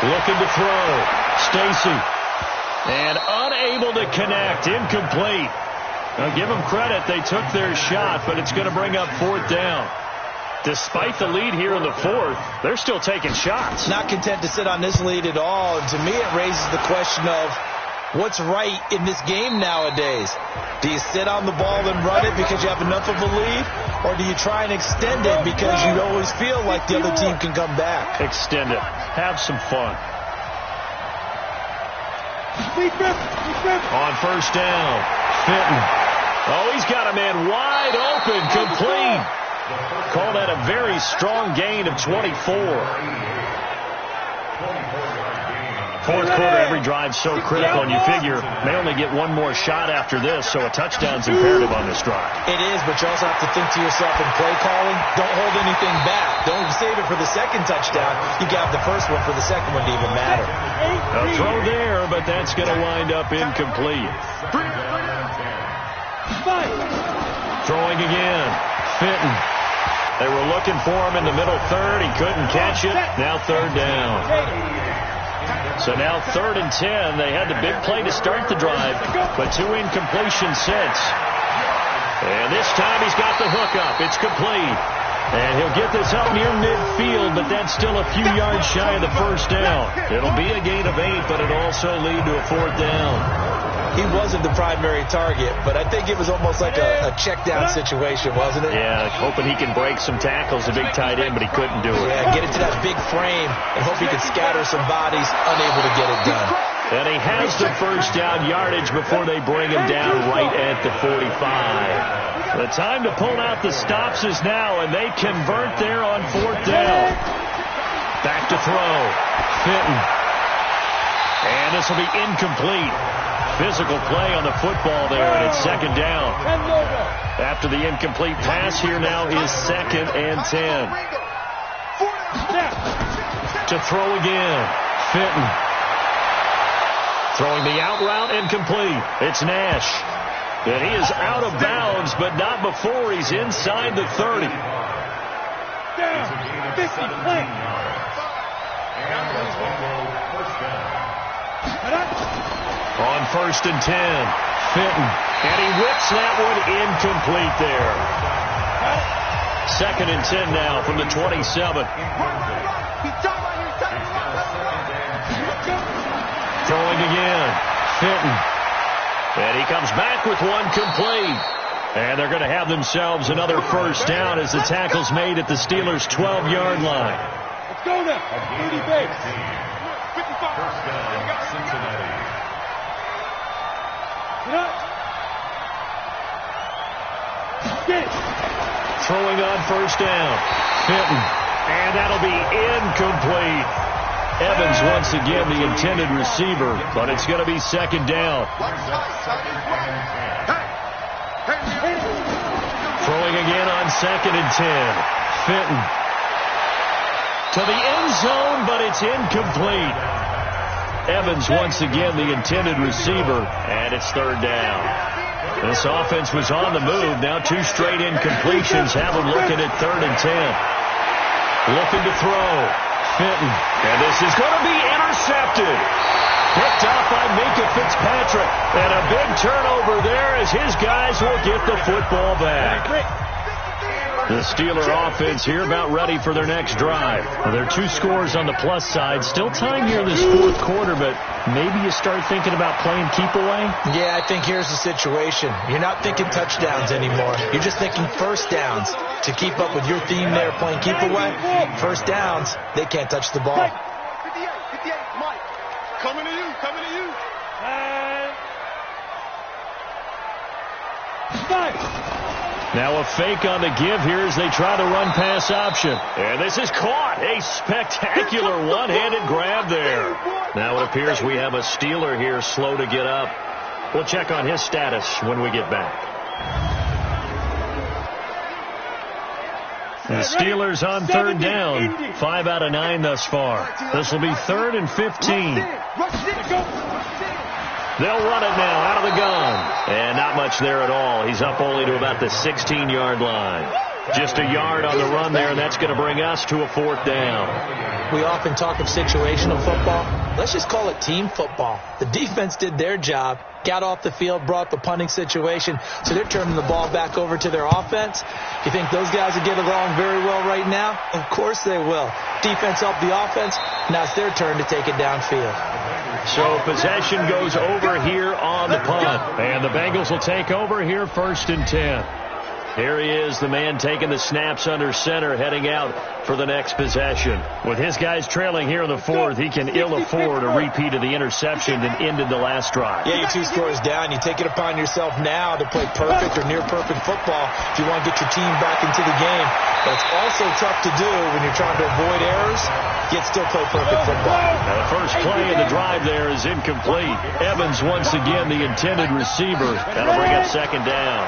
Looking to throw. Stacy. And unable to connect. Incomplete. Now, give them credit. They took their shot, but it's going to bring up 4th down. Despite the lead here in the 4th, they're still taking shots. Not content to sit on this lead at all. And to me, it raises the question of what's right in this game nowadays. Do you sit on the ball and run it because you have enough of a lead? Or do you try and extend it because you always feel like the other team can come back? Extend it. Have some fun. On 1st down, Fenton. Oh, he's got a man wide open, complete. Call that a very strong gain of 24. 4th quarter, every drive so critical, and you figure they only get 1 more shot after this, so a touchdown's imperative on this drive. It is, but you also have to think to yourself in play calling, don't hold anything back. Don't save it for the 2nd touchdown. You got the first one for the 2nd one to even matter. A throw there, but that's going to wind up incomplete. Throwing again. Fenton. They were looking for him in the middle 3rd. He couldn't catch it. Now 3rd down. So now 3rd and 10. They had the big play to start the drive, but 2 incompletions since. And this time he's got the hook up. It's complete. And he'll get this up near midfield, but that's still a few yards shy of the 1st down. It'll be a gain of 8, but it'll also lead to a 4th down. He wasn't the primary target, but I think it was almost like a check-down situation, wasn't it? Yeah, hoping he can break some tackles, a big tight end, but he couldn't do it. Yeah, get it to that big frame and hope he could scatter some bodies, unable to get it done. And he has the first down yardage before they bring him down right at the 45. The time to pull out the stops is now, and they convert there on 4th down. Back to throw. Fitton. And this will be incomplete. Physical play on the football there, and it's 2nd down. After the incomplete pass, here now is 2nd and 10. To throw again. Fitton. Throwing the out route, incomplete. It's Nash. And he is out of bounds, but not before he's inside the 30. Down. 50 play. On 1st and 10. Fitton. And he whips that one incomplete there. 2nd and 10 now from the 27. Throwing again. Fitton. And he comes back with one complete. And they're going to have themselves another first down as the tackle's made at the Steelers' 12-yard line. Let's go now. 30 base. 55. First down, Cincinnati. Throwing on 1st down. Fitton. And that'll be incomplete. Evans once again the intended receiver, but it's going to be 2nd down. Throwing again on 2nd and 10. Fitton. To the end zone, but it's incomplete. Evans once again the intended receiver, and it's 3rd down. This offense was on the move. Now 2 straight incompletions have them looking at 3rd and 10. Looking to throw. Fitton. And this is going to be intercepted. Picked off by Minka Fitzpatrick. And a big turnover there as his guys will get the football back. The Steeler offense here about ready for their next drive. Well, there are 2 scores on the plus side. Still time here in this 4th quarter, but maybe you start thinking about playing keep away? Yeah, I think here's the situation. You're not thinking touchdowns anymore. You're just thinking first downs. To keep up with your theme there, playing keep away, first downs, they can't touch the ball. 58, Mike. Coming to you. Now a fake on the give here as they try to run pass option. And this is caught. A spectacular one-handed grab there. Now it appears we have a Steeler here slow to get up. We'll check on his status when we get back. The Steelers on 3rd down. 5 out of 9 thus far. This will be 3rd and 15. They'll run it now out of the gun. And not much there at all. He's up only to about the 16-yard line. Just a yard on the run there, and that's going to bring us to a 4th down. We often talk of situational football. Let's just call it team football. The defense did their job, got off the field, brought the punting situation, so they're turning the ball back over to their offense. You think those guys will get along very well right now? Of course they will. Defense helped the offense. Now it's their turn to take it downfield. So possession goes over here on the punt. And the Bengals will take over here 1st and 10. Here he is, the man taking the snaps under center, heading out for the next possession. With his guys trailing here in the 4th, he can ill afford a repeat of the interception that ended the last drive. Yeah, you're 2 scores down. You take it upon yourself now to play perfect or near-perfect football if you want to get your team back into the game. That's also tough to do when you're trying to avoid errors, yet still play perfect football. Now the first play of the drive there is incomplete. Evans once again the intended receiver. That'll bring up 2nd down.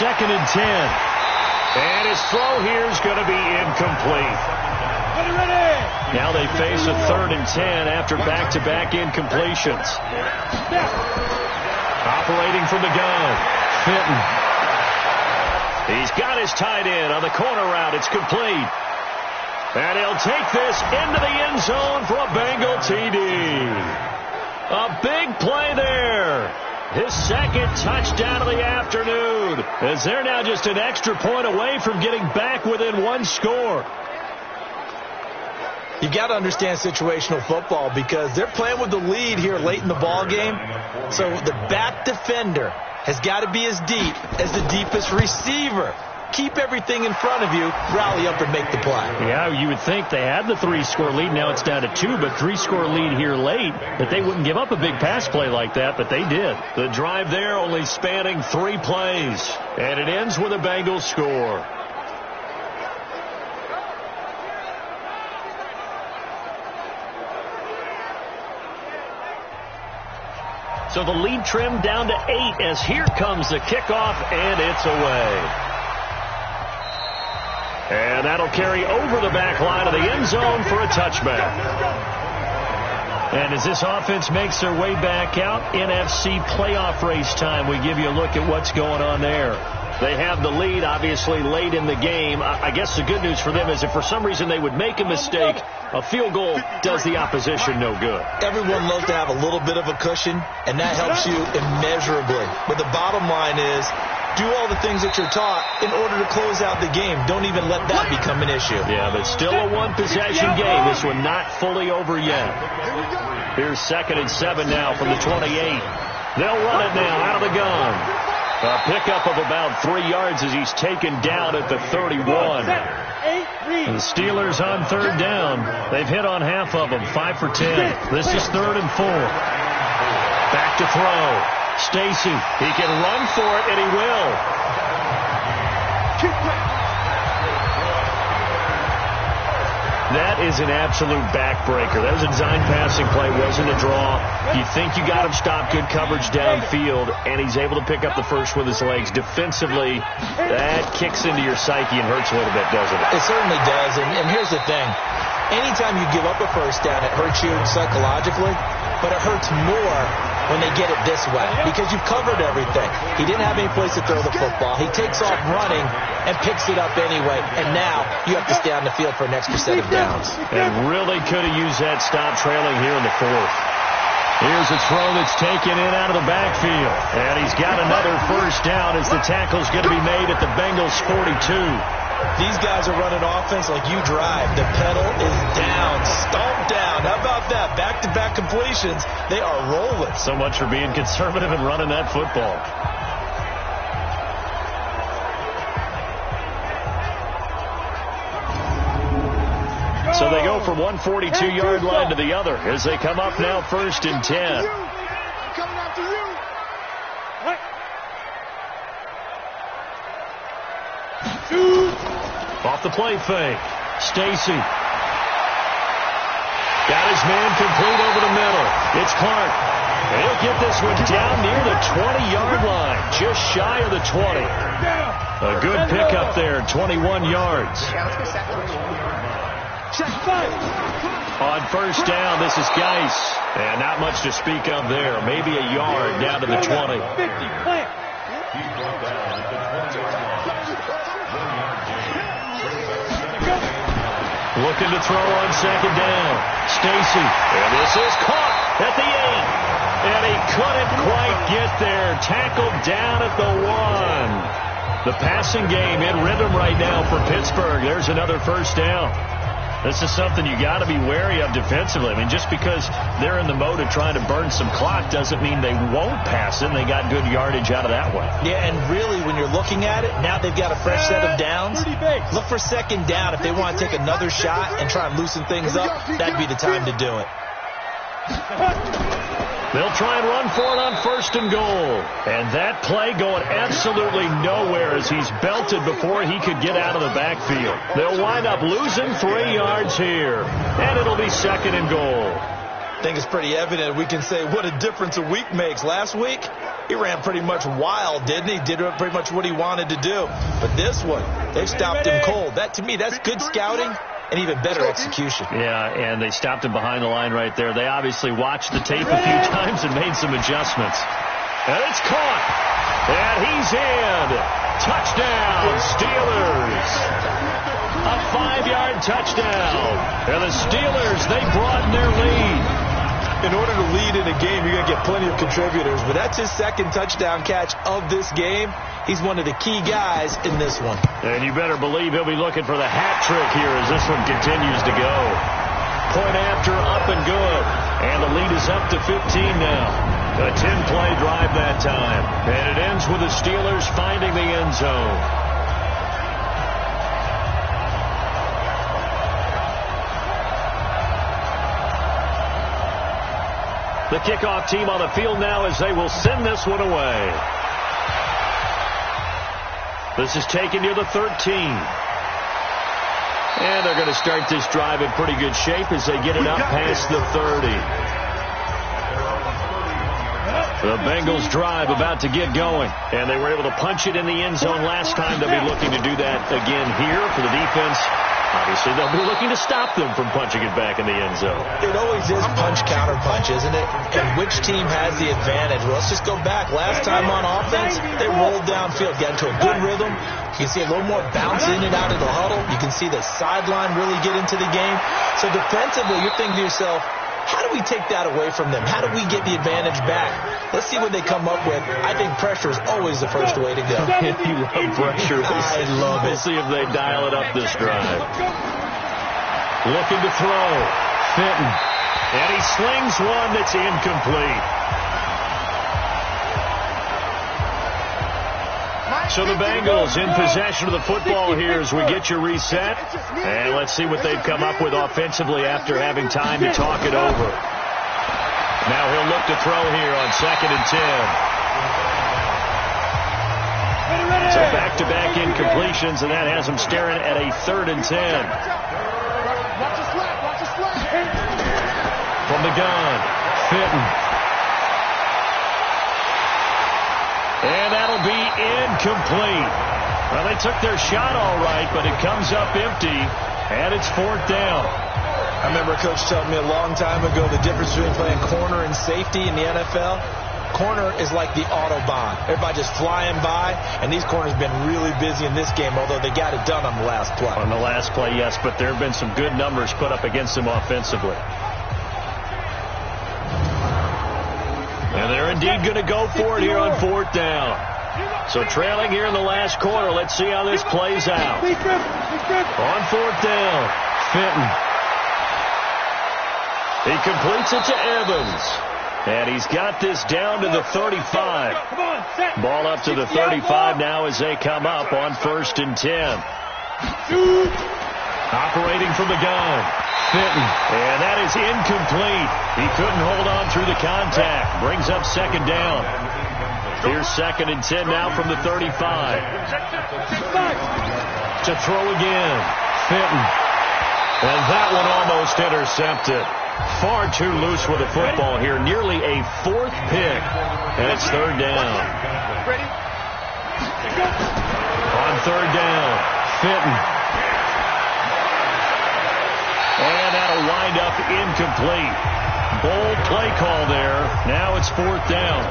2nd and 10. And his throw here is going to be incomplete. Now they face a 3rd and 10 after back-to-back incompletions. Operating from the gun. Fitton. He's got his tight end on the corner route. It's complete. And he'll take this into the end zone for a Bengal TD. A big play there. His 2nd touchdown of the afternoon, as they're now just an extra point away from getting back within 1 score. You got to understand situational football because they're playing with the lead here late in the ball game. So the back defender has got to be as deep as the deepest receiver. keep everything in front of you, rally up and make the play. Yeah, you would think they had the 3-score lead. Now it's down to 2, but 3-score lead here late, that they wouldn't give up a big pass play like that, but they did. The drive there only spanning 3 plays, and it ends with a Bengals score. So the lead trimmed down to 8 as here comes the kickoff, and it's away. And that'll carry over the back line of the end zone for a touchback. And as this offense makes their way back out, NFC playoff race time, we give you a look at what's going on there. They have the lead, obviously, late in the game. I guess the good news for them is if for some reason they would make a mistake, a field goal does the opposition no good. Everyone loves to have a little bit of a cushion, and that helps you immeasurably. But the bottom line is, do all the things that you're taught in order to close out the game. Don't even let that become an issue. Yeah, but still a one-possession game. This one not fully over yet. Here's 2nd and 7 now from the 28. They'll run it now out of the gun. A pickup of about 3 yards as he's taken down at the 31. And the Steelers on 3rd down. They've hit on half of them, 5 for 10. This is 3rd and 4. Back to throw. Stacy, he can run for it, and he will. That is an absolute backbreaker. That was a design passing play, wasn't a draw. You think you got him stopped, good coverage downfield, and he's able to pick up the first with his legs. Defensively, that kicks into your psyche and hurts a little bit, doesn't it? It certainly does, and here's the thing. Anytime you give up a first down, it hurts you psychologically, but it hurts more when they get it this way because you've covered everything. He didn't have any place to throw the football. He takes off running and picks it up anyway, and now you have to stay on the field for an extra set of downs. And really could have used that stop trailing here in the 4th. Here's a throw that's taken in out of the backfield, and he's got another first down as the tackle's going to be made at the Bengals 42. These guys are running offense like you drive. The pedal is down, stomp down. How about that? Back-to-back completions. They are rolling. So much for being conservative and running that football. So they go from one 42-yard line to the other as they come up now 1st and 10. Coming after you. Off the play fake. Stacy. Got his man complete over the middle. It's Clark. And he'll get this one down near the 20-yard line. Just shy of the 20. A good pickup there, 21 yards. On 1st down, this is Geis. And not much to speak of there. Maybe a yard down to the 20. Looking to throw on 2nd down. Stacy. And this is caught at the 8. And he couldn't quite get there. Tackled down at the 1. The passing game in rhythm right now for Pittsburgh. There's another first down. This is something you got to be wary of defensively. I mean, just because they're in the mode of trying to burn some clock doesn't mean they won't pass it, and they got good yardage out of that one. Yeah, and really, when you're looking at it, now they've got a fresh set of downs. Look for 2nd down. If they want to take another shot and try and loosen things up, that'd be the time to do it. They'll try and run for it on 1st and goal. And that play going absolutely nowhere as he's belted before he could get out of the backfield. They'll wind up losing 3 yards here. And it'll be 2nd and goal. I think it's pretty evident. We can say what a difference a week makes. Last week, he ran pretty much wild, didn't he? Did pretty much what he wanted to do. But this one, they've stopped him cold. That, to me, that's good scouting. And even better execution. Yeah, and they stopped him behind the line right there. They obviously watched the tape a few times and made some adjustments. And it's caught. And he's in. Touchdown, Steelers. A 5-yard touchdown. And the Steelers, they broaden their lead. In order to lead in a game, you're going to get plenty of contributors. But that's his 2nd touchdown catch of this game. He's one of the key guys in this one. And you better believe he'll be looking for the hat trick here as this one continues to go. Point after, up and good. And the lead is up to 15 now. A 10-play drive that time. And it ends with the Steelers finding the end zone. The kickoff team on the field now as they will send this one away. This is taken near the 13. And they're going to start this drive in pretty good shape as they get it up past the 30. The Bengals drive about to get going. And they were able to punch it in the end zone last time. They'll be looking to do that again here for the defense. Obviously, they'll be looking to stop them from punching it back in the end zone. It always is punch-counter-punch, isn't it? And which team has the advantage? Well, let's just go back. Last time on offense, they rolled downfield, got into a good rhythm. You can see a little more bounce in and out of the huddle. You can see the sideline really get into the game. So defensively, you're thinking to yourself, how do we take that away from them? How do we get the advantage back? Let's see what they come up with. I think pressure is always the first way to go. You love pressure. I love it. We'll see if they dial it up this drive. Looking to throw. Fenton. And he slings one that's incomplete. So the Bengals in possession of the football here as we get your reset. And let's see what they've come up with offensively after having time to talk it over. Now he'll look to throw here on 2nd and 10. So back-to-back incompletions, and that has him staring at a 3rd and 10. From the gun, Fenton. And that'll be incomplete. Well, they took their shot all right, but it comes up empty, and it's 4th down. I remember a coach telling me a long time ago the difference between playing corner and safety in the NFL. Corner is like the Autobahn. Everybody just flying by, and these corners have been really busy in this game, although they got it done on the last play. On the last play, yes, but there have been some good numbers put up against them offensively. And they're indeed going to go for it here on 4th down. So trailing here in the last quarter. Let's see how this plays out. On 4th down, Fenton. He completes it to Evans. And he's got this down to the 35. Ball up to the 35 now as they come up on 1st and 10. Operating from the gun. Fenton. And that is incomplete. He couldn't hold on through the contact. Brings up 2nd down. Here's 2nd and 10 now from the 35. To throw again. Fenton. And that one almost intercepted. Far too loose with the football here. Nearly a 4th pick. And it's 3rd down. On 3rd down, Fenton. And that'll wind up incomplete. Bold play call there. Now it's 4th down.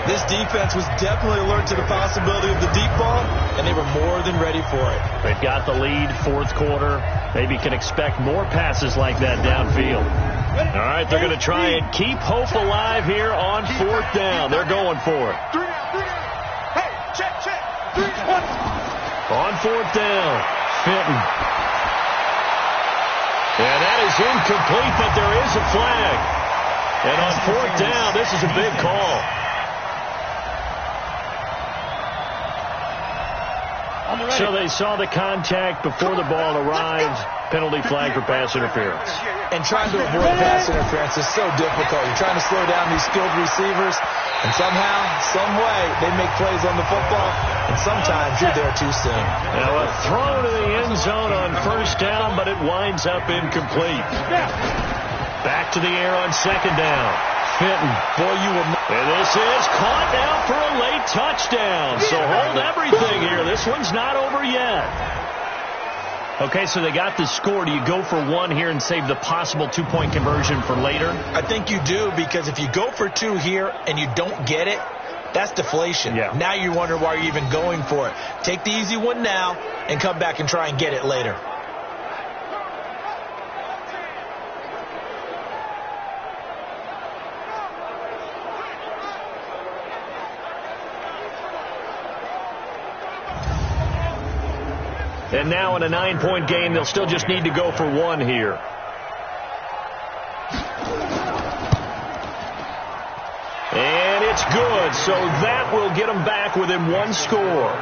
This defense was definitely alert to the possibility of the deep ball, and they were more than ready for it. They've got the lead, 4th quarter. Maybe can expect more passes like that downfield. All right, they're going to try and keep hope alive here on 4th down. They're going for it. On 4th down, Fenton. And that is incomplete, but there is a flag. And on 4th down, this is a big call. So they saw the contact before the ball arrived. Penalty flag for pass interference. And trying to avoid pass interference is so difficult. You're trying to slow down these skilled receivers, and somehow, some way, they make plays on the football, and sometimes you're there too soon. Now a throw to the end zone on 1st down, but it winds up incomplete. Back to the air on 2nd down. Fenton, boy, you were... And this is caught now for a late touchdown. So hold everything here. This one's not over yet. Okay, so they got the score. Do you go for 1 here and save the possible 2-point conversion for later? I think you do, because if you go for 2 here and you don't get it, that's deflation. Yeah. Now you wonder why you're even going for it. Take the easy one now and come back and try and get it later. And now in a 9-point game, they'll still just need to go for 1 here. And it's good, so that will get them back within 1 score.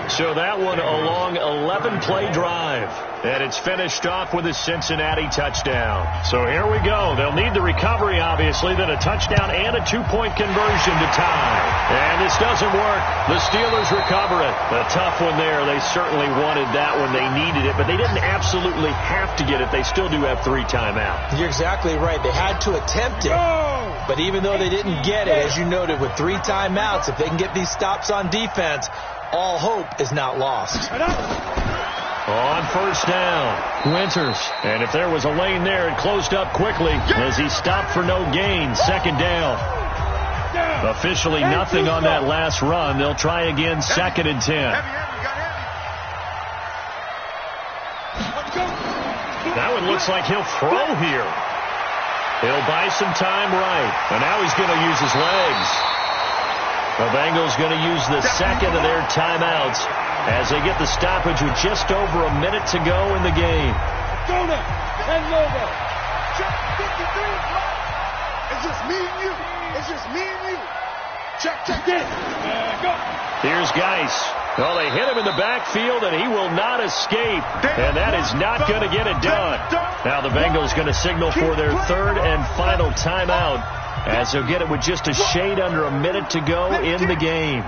So that one a long 11-play drive. And it's finished off with a Cincinnati touchdown. So here we go. They'll need the recovery, obviously, then a touchdown and a 2-point conversion to tie. And this doesn't work. The Steelers recover it. A tough one there. They certainly wanted that when they needed it, but they didn't absolutely have to get it. They still do have 3 timeouts. You're exactly right. They had to attempt it. But even though they didn't get it, as you noted, with 3 timeouts, if they can get these stops on defense, all hope is not lost. On first down, Winters. And if there was a lane there, it closed up quickly as he stopped for no gain. Second down. Officially nothing on that last run. They'll try again, 2nd and 10. That one looks like he'll throw here. He'll buy some time right. And now he's going to use his legs. The Bengals going to use the second of their timeouts as they get the stoppage with just over a minute to go in the game. It's just me and you. It's just me and you. Check. Here's Geis. Well, they hit him in the backfield, and he will not escape. And that is not going to get it done. Now the Bengals going to signal for their 3rd and final timeout as they'll get it with just a shade under a minute to go in the game.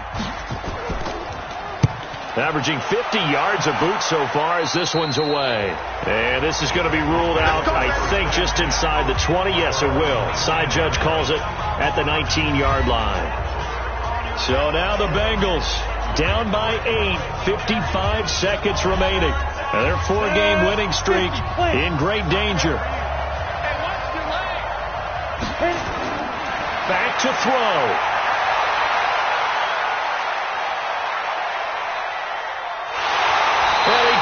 Averaging 50 yards a boot so far as this one's away. And this is going to be ruled out, I think, just inside the 20. Yes, it will. Side judge calls it at the 19-yard line. So now the Bengals down by 8, 55 seconds remaining. And their 4-game winning streak in great danger. Back to throw.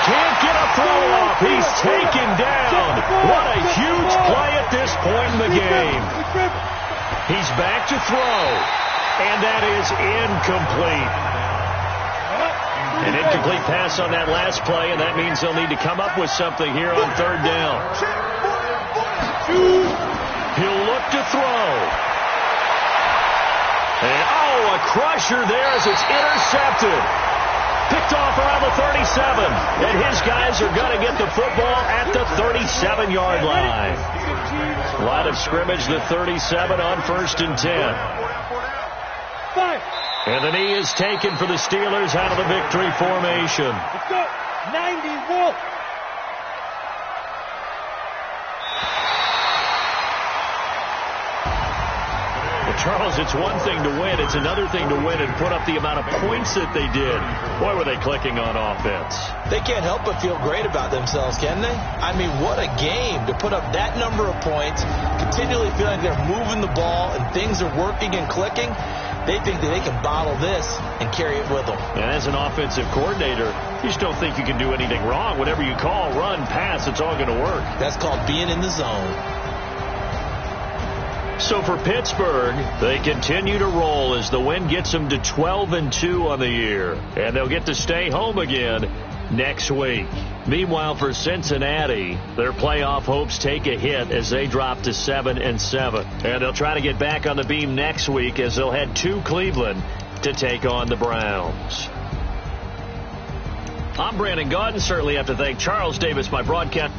Can't get a throw off. He's taken down. What a huge play at this point in the game. He's back to throw. And that is incomplete. An incomplete pass on that last play, and that means they'll need to come up with something here on 3rd down. He'll look to throw. And, a crusher there as it's intercepted. Picked off around the 37, and his guys are going to get the football at the 37-yard line. Line of scrimmage, the 37 on 1st and 10. And the knee is taken for the Steelers out of the victory formation. Let's go. 90 volt. Charles, it's one thing to win. It's another thing to win and put up the amount of points that they did. Boy, were they clicking on offense. They can't help but feel great about themselves, can they? I mean, what a game to put up that number of points, continually feeling they're moving the ball and things are working and clicking. They think that they can bottle this and carry it with them. And as an offensive coordinator, you just don't think you can do anything wrong. Whatever you call, run, pass, it's all going to work. That's called being in the zone. So for Pittsburgh, they continue to roll as the win gets them to 12-2 on the year. And they'll get to stay home again next week. Meanwhile, for Cincinnati, their playoff hopes take a hit as they drop to 7-7. And they'll try to get back on the beam next week as they'll head to Cleveland to take on the Browns. I'm Brandon Gaudin. Certainly have to thank Charles Davis, my broadcast.